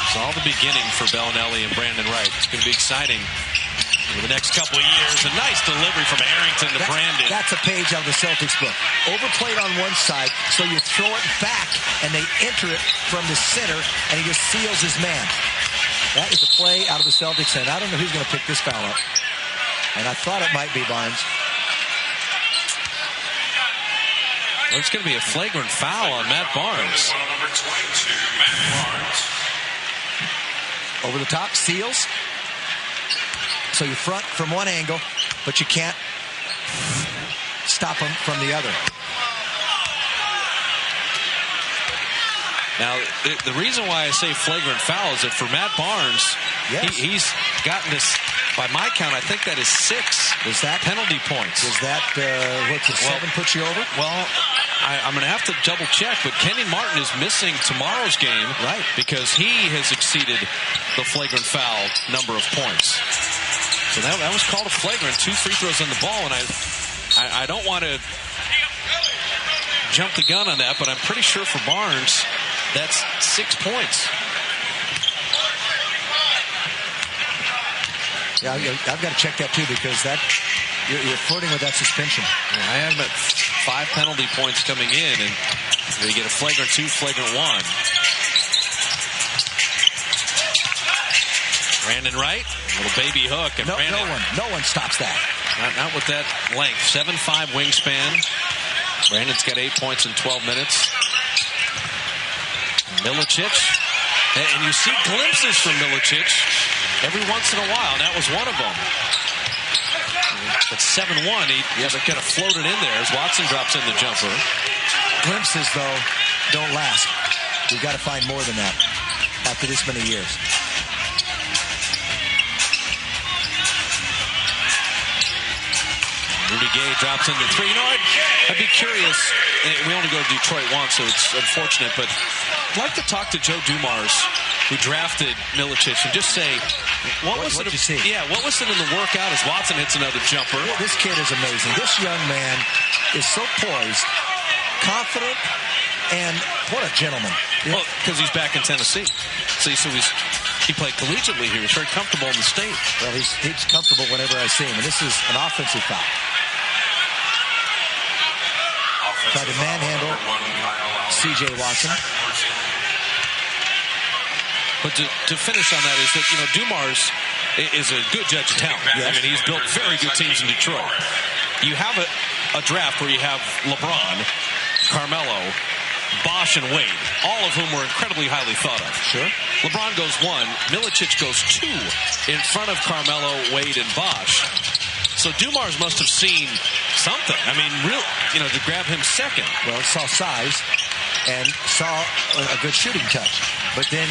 It's all the beginning for Bellinelli and Brandon Wright. It's going to be exciting for the next couple of years. A nice delivery from Harrington to Brandon. That's a page out of the Celtics book. Overplayed on one side, so you throw it back, and they enter it from the center, and he just seals his man. That is a play out of the Celtics, and I don't know who's going to pick this foul up. And I thought it might be Barnes. Well, it's going to be a flagrant foul on Matt Barnes. Number 22, Matt Barnes. Over the top, seals. So you front from one angle, but you can't stop him from the other. Now, the reason why I say flagrant foul is that for Matt Barnes, yes, he's gotten this, by my count, I think that is 6 penalty points. Is that, what's it, 7 puts you over? Well, I'm going to have to double check, but Kenyon Martin is missing tomorrow's game, right, because he has exceeded the flagrant foul number of points. So that was called a flagrant. 2 free throws on the ball, and I don't want to jump the gun on that, but I'm pretty sure for Barnes, that's 6 points. Yeah, I've got to check that too, because that you're flirting with that suspension. Yeah, I have him at 5 penalty points coming in, and you get a flagrant 2, flagrant 1. Brandon Wright, a little baby hook. And no one stops that. Not with that length. 7'5" wingspan. Brandon's got 8 points in 12 minutes. Milicic. And you see glimpses from Milicic every once in a while. And that was one of them. At 7-1, he kind of floated in there as Watson drops in the jumper. Glimpses, though, don't last. You've got to find more than that after this many years. Rudy Gay drops in the three. You know, I'd be curious. We only go to Detroit once, so it's unfortunate. But I'd like to talk to Joe Dumars, who drafted Milicic, and just say, what was it in the workout as Watson hits another jumper? Well, this kid is amazing. This young man is so poised, confident, and what a gentleman. Well, because he's back in Tennessee. See, so he played collegiately here. He's very comfortable in the state. Well, he's comfortable whenever I see him. And this is an offensive foul. Tried to manhandle C.J. Watson. But to finish on that is that, Dumars is a good judge of talent. Yes. I mean, he's built very good teams in Detroit. You have a draft where you have LeBron, Carmelo, Bosh, and Wade, all of whom were incredibly highly thought of. Sure. LeBron goes 1, Milicic goes 2 in front of Carmelo, Wade, and Bosh. So Dumars must have seen something. I mean, to grab him second. Well, saw size and saw a good shooting touch. But then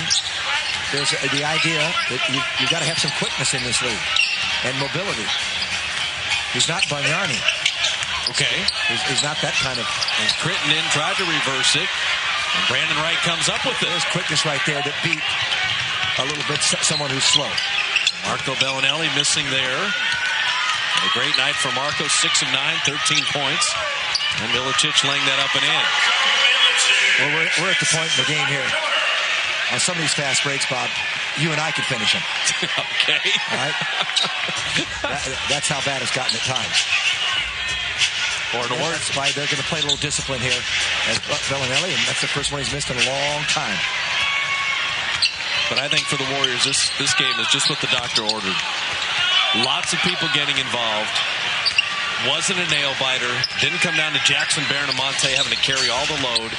there's the idea that you got to have some quickness in this league and mobility. He's not Bargnani. Okay. He's not that kind of... And Crittenden tried to reverse it. And Brandon Wright comes up with it. There's quickness right there that beat a little bit someone who's slow. Marco Bellinelli missing there. A great night for Marco, 6 of 9, 13 points. And Milicic laying that up and in. Well, we're at the point in the game here. On some of these fast breaks, Bob, you and I could finish them. Okay. All right? That's how bad it's gotten at times. That's why they're going to play a little discipline here as Bellinelli, and that's the first one he's missed in a long time. But I think for the Warriors, this game is just what the doctor ordered. Lots of people getting involved. Wasn't a nail-biter. Didn't come down to Jackson, Barron, and Monte having to carry all the load.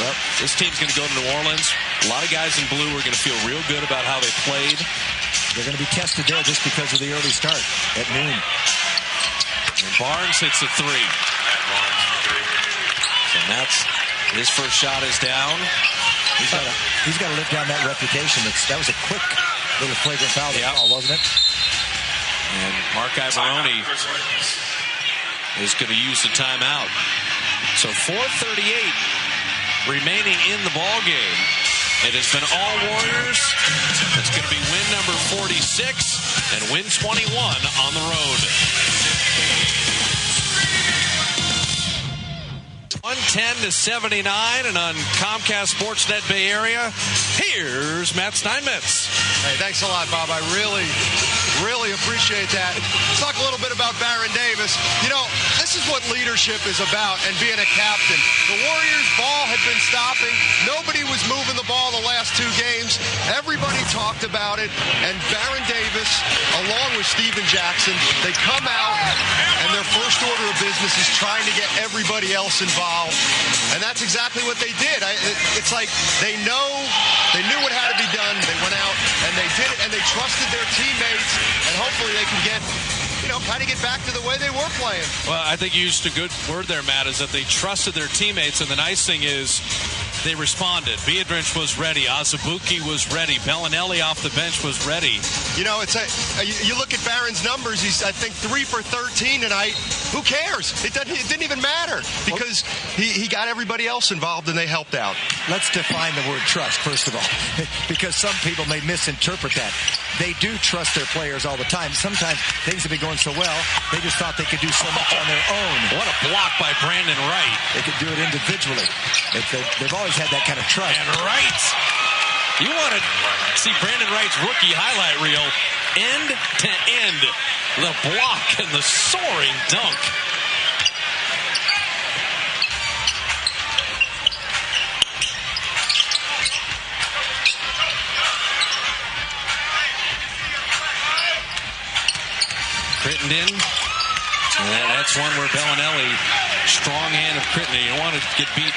Well, this team's going to go to New Orleans. A lot of guys in blue are going to feel real good about how they played. They're going to be tested there just because of the early start at noon. And Barnes hits a 3. And that's his first shot is down. He's got to live down that reputation. That was a quick little flagrant foul, wasn't it? And Mark Ivoroni is going to use the timeout. So 4:38 remaining in the ball game. It has been all Warriors. It's going to be win number 46 and win 21 on the road. 110-79, and on Comcast Sportsnet Bay Area, here's Matt Steinmetz. Hey, thanks a lot, Bob. I really appreciate that. Let's talk a little bit about Baron Davis. This is what leadership is about and being a captain. The Warriors' ball had been stopping. Nobody was moving the ball the last 2 games. Everybody talked about it. And Baron Davis, along with Steven Jackson, they come out, and their first order of business is trying to get everybody else involved. And that's exactly what they did. It's like they knew what had to be done. They went out and they did it, and they trusted their teammates, and hopefully they can get, kind of get back to the way they were playing. Well, I think you used a good word there, Matt, is that they trusted their teammates, and the nice thing is they responded. Biedrins was ready. Azubuike was ready. Bellinelli off the bench was ready. You look at Barron's numbers, he's, I think, 3 for 13 tonight. Who cares? It didn't even matter because he got everybody else involved and they helped out. Let's define the word trust, first of all, because some people may misinterpret that. They do trust their players all the time. Sometimes things have been going so well, they just thought they could do so much on their own. What a block by Brandon Wright. They could do it individually. They've always had that kind of trust. And Wright. You want to see Brandon Wright's rookie highlight reel end to end. The block and the soaring dunk. Crittenden. And that's one where Bellinelli, strong hand of Crittenden. You don't want to get beat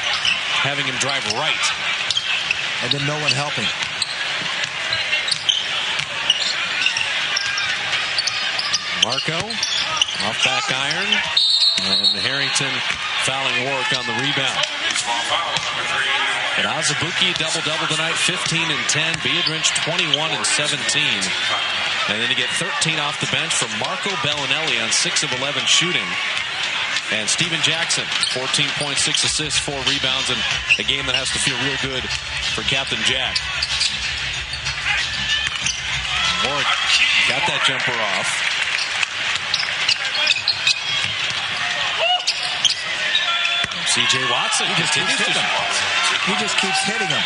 having him drive right. And then no one helping. Marco, off back iron. And Harrington fouling Warwick on the rebound. But Azubuike double-double tonight, 15 and 10. Biedrins 21 and 17. And then you get 13 off the bench from Marco Bellinelli on 6 of 11 shooting. And Steven Jackson, 14.6 assists, 4 rebounds, and a game that has to feel real good for Captain Jack. Warwick got that jumper off. C.J. Watson continues to He just keeps hitting him.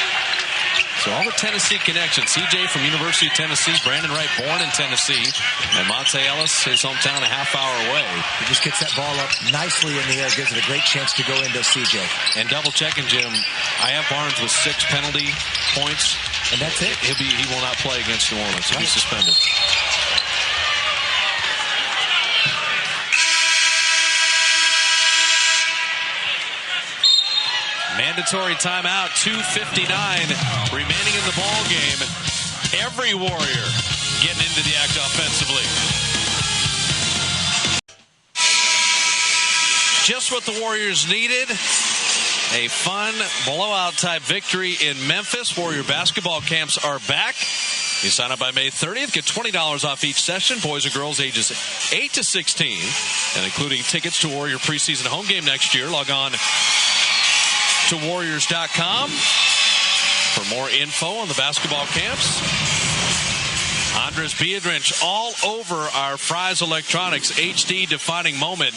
So all the Tennessee connections. C.J. from University of Tennessee, Brandon Wright born in Tennessee, and Monte Ellis, his hometown, a half hour away. He just gets that ball up nicely in the air, gives it a great chance to go into C.J. And double checking, Jim, I have Barnes with 6 penalty points. And that's it. He will not play against New Orleans. He'll be suspended. Mandatory timeout, 2:59 remaining in the ball game. Every Warrior getting into the act offensively. Just what the Warriors needed. A fun blowout type victory in Memphis. Warrior basketball camps are back. You sign up by May 30th, get $20 off each session. Boys and girls ages 8 to 16, and including tickets to Warrior preseason home game next year. Log on to Warriors.com for more info on the basketball camps. Andres Biedrins all over our Fry's Electronics HD defining moment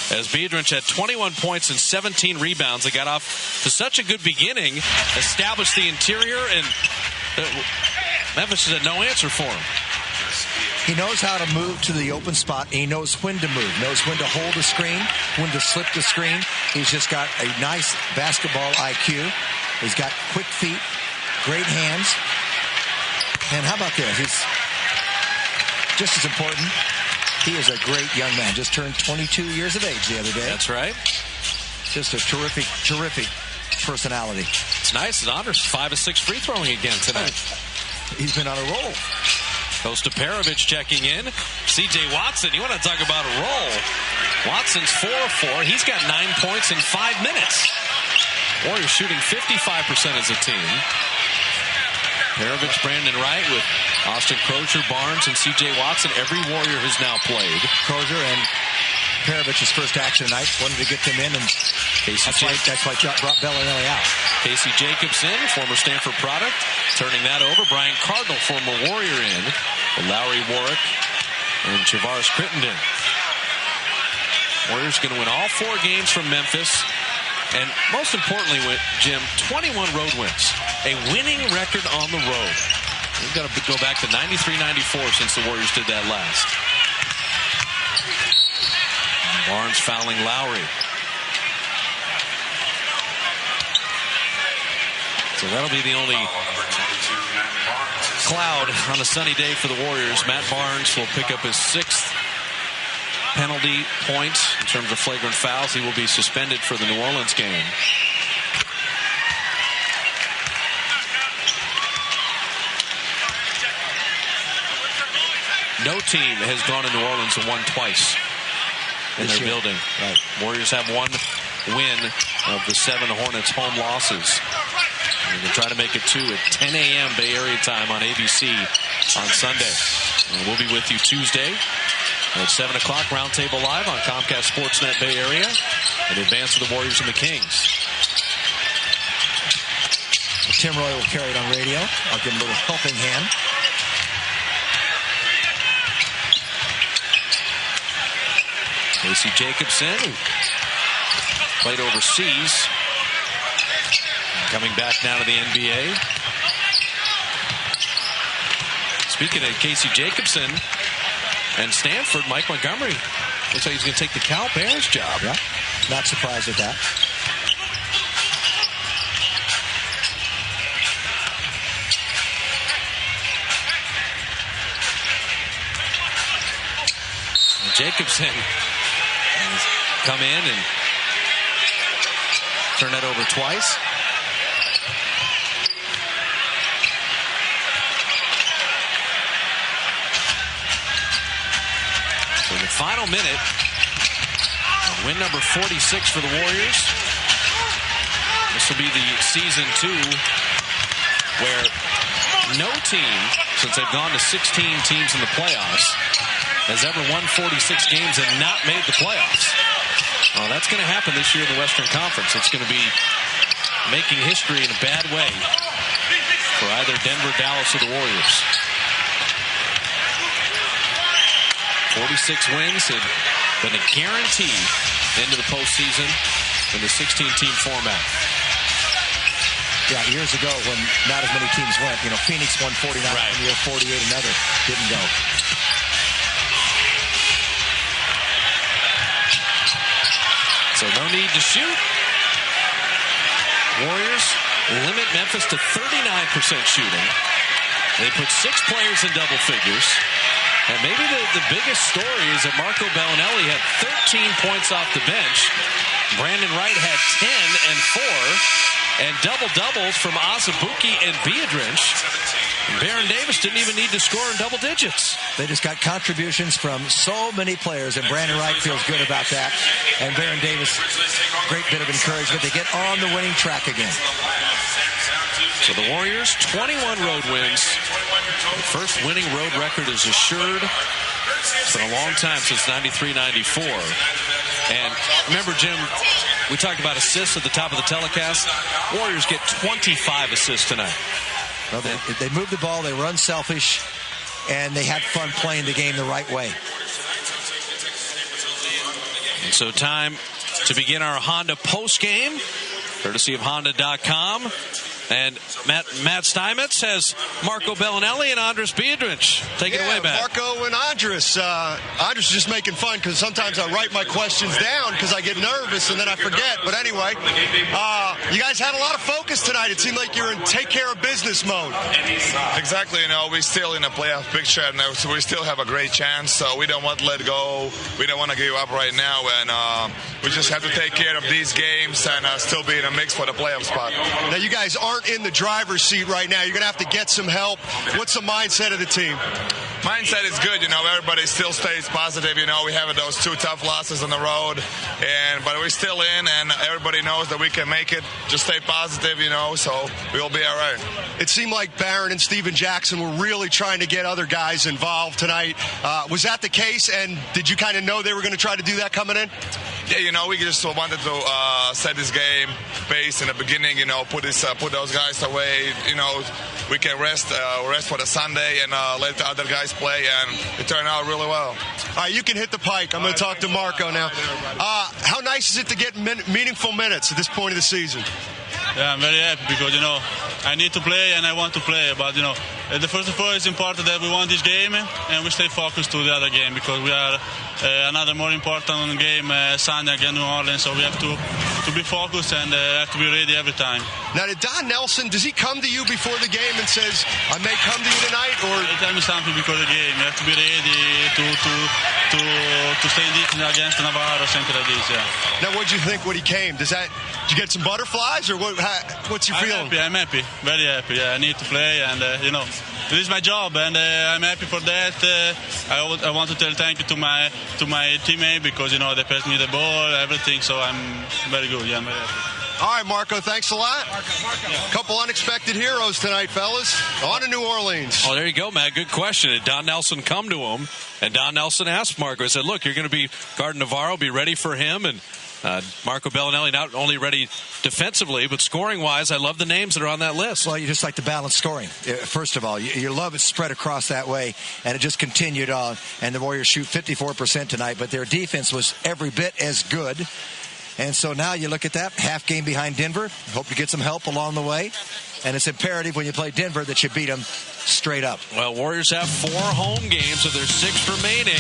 as Biedrins had 21 points and 17 rebounds. They got off to such a good beginning, established the interior, and Memphis had no answer for him. He knows how to move to the open spot. He knows when to move, knows when to hold the screen, when to slip the screen. He's just got a nice basketball IQ. He's got quick feet, great hands. And how about this? He's just as important. He is a great young man. Just turned 22 years of age the other day. That's right. Just a terrific, terrific personality. It's nice that Anders 5 of 6 free throwing again tonight. He's been on a roll. Goes to Perovich checking in. C.J. Watson, you want to talk about a roll. Watson's 4 of 4. He's got 9 points in 5 minutes. Warriors shooting 55% as a team. Perovich, Brandon Wright with Austin Crozier, Barnes, and C.J. Watson. Every Warrior has now played. Crozier and Perovich's first action tonight. Wanted to get them in, and that's why brought Bellinelli out. Casey Jacobson, former Stanford product, turning that over. Brian Cardinal, former Warrior in. Lowry Warwick and Javaris Crittenden. Warriors going to win all 4 games from Memphis. And most importantly, Jim, 21 road wins. A winning record on the road. We've got to go back to 93-94 since the Warriors did that last. Barnes fouling Lowry. So that'll be the only cloud on a sunny day for the Warriors. Matt Barnes will pick up his 6th penalty point in terms of flagrant fouls. He will be suspended for the New Orleans game. No team has gone to New Orleans and won twice in their building. Right. Warriors have 1 win of the 7 Hornets home losses. And we'll try to make it 2 at 10 a.m. Bay Area time on ABC on Sunday. And we'll be with you Tuesday at 7 o'clock, Roundtable Live on Comcast Sportsnet Bay Area in advance of the Warriors and the Kings. Tim Roy will carry it on radio. I'll give him a little helping hand. Casey Jacobson, played overseas, coming back now to the NBA. Speaking of Casey Jacobson and Stanford, Mike Montgomery looks like he's going to take the Cal Bears job. Yeah, not surprised at that. Jacobson has come in and turn that over twice. So the final minute, win number 46 for the Warriors. This will be the season 2 where no team, since they've gone to 16 teams in the playoffs, has ever won 46 games and not made the playoffs. Well, that's going to happen this year in the Western Conference. It's going to be making history in a bad way for either Denver, Dallas, or the Warriors. 46 wins had been a guarantee into the postseason in the 16-team format. Yeah, years ago when not as many teams went, Phoenix won 49 one year, 48 another, didn't go. So no need to shoot. Warriors limit Memphis to 39% shooting. They put 6 players in double figures. And maybe the biggest story is that Marco Bellinelli had 13 points off the bench. Brandon Wright had 10 and 4. And double-doubles from Azubuike and Biedrins. Baron Davis didn't even need to score in double digits. They just got contributions from so many players, and Brandon Wright feels good about that. And Baron Davis, great bit of encouragement to get on the winning track again. So the Warriors, 21 road wins. The first winning road record is assured. It's been a long time since 93-94. And remember, Jim, we talked about assists at the top of the telecast. Warriors get 25 assists tonight. Well, they moved the ball, they were unselfish, and they had fun playing the game the right way. And so time to begin our Honda post game, courtesy of Honda.com. And Matt Steinmetz has Marco Bellinelli and Andris Biedrins. Take it away, Matt. Marco and Andris. Andris is just making fun because sometimes I write my questions down because I get nervous and then I forget. But anyway, you guys had a lot of focus tonight. It seemed like you're in take care of business mode. Exactly. We're still in a playoff picture, and so we still have a great chance. So we don't want to let go. We don't want to give up right now, and we just have to take care of these games and still be in a mix for the playoff spot. Now, you guys aren't in the driver's seat right now. You're going to have to get some help. What's the mindset of the team? Mindset is good. Everybody still stays positive. We have those 2 tough losses on the road, but we're still in, and everybody knows that we can make it. Just stay positive, so we'll be all right. It seemed like Barron and Steven Jackson were really trying to get other guys involved tonight. Was that the case, and did you kind of know they were going to try to do that coming in? Yeah, we just wanted to set this game pace in the beginning, put those guys away, we can rest for the Sunday and let the other guys play, and it turned out really well. All right, you can hit the pike. I'm going to talk to Marco now. How nice is it to get meaningful minutes at this point of the season? Yeah, I'm very happy because, I need to play and I want to play. But, the first of all, it's important that we won this game and we stay focused to the other game because we are another more important game Sunday against New Orleans. So we have to be focused and have to be ready every time. Now, did Don Nelson, does he come to you before the game and says, I may come to you tonight? Or he tell me something before the game. You have to be ready to stay in defense against Navarro or something like this, yeah. Now, what did you think when he came? Did you get some butterflies, or what's your feeling? I'm happy, very happy. Yeah, I need to play, and this is my job, and I'm happy for that. I want to tell thank you to my teammate because they passed me the ball, everything. So I'm very good. Yeah, I'm very happy. All right, Marco, thanks a lot. A couple unexpected heroes tonight, fellas. On to New Orleans. Oh, there you go, Matt. Good question. Did Don Nelson come to him? And Don Nelson asked Marco, he said, look, you're going to be guarding Navarro, be ready for him. And Marco Bellinelli not only ready defensively, but scoring-wise, I love the names that are on that list. Well, you just like the balanced scoring. First of all, you love it spread across that way, and it just continued on. And the Warriors shoot 54% tonight, but their defense was every bit as good. And so now you look at that, half game behind Denver. Hope to get some help along the way. And it's imperative when you play Denver that you beat them straight up. Well, Warriors have 4 home games of their 6 remaining.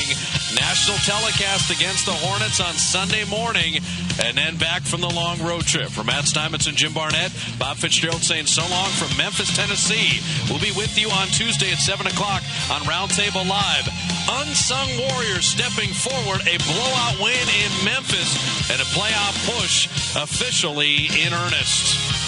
National telecast against the Hornets on Sunday morning. And then back from the long road trip. For Matt Steinmetz and Jim Barnett, Bob Fitzgerald saying so long from Memphis, Tennessee. We'll be with you on Tuesday at 7 o'clock on Roundtable Live. Unsung Warriors stepping forward, a blowout win in Memphis, and a playoff push officially in earnest.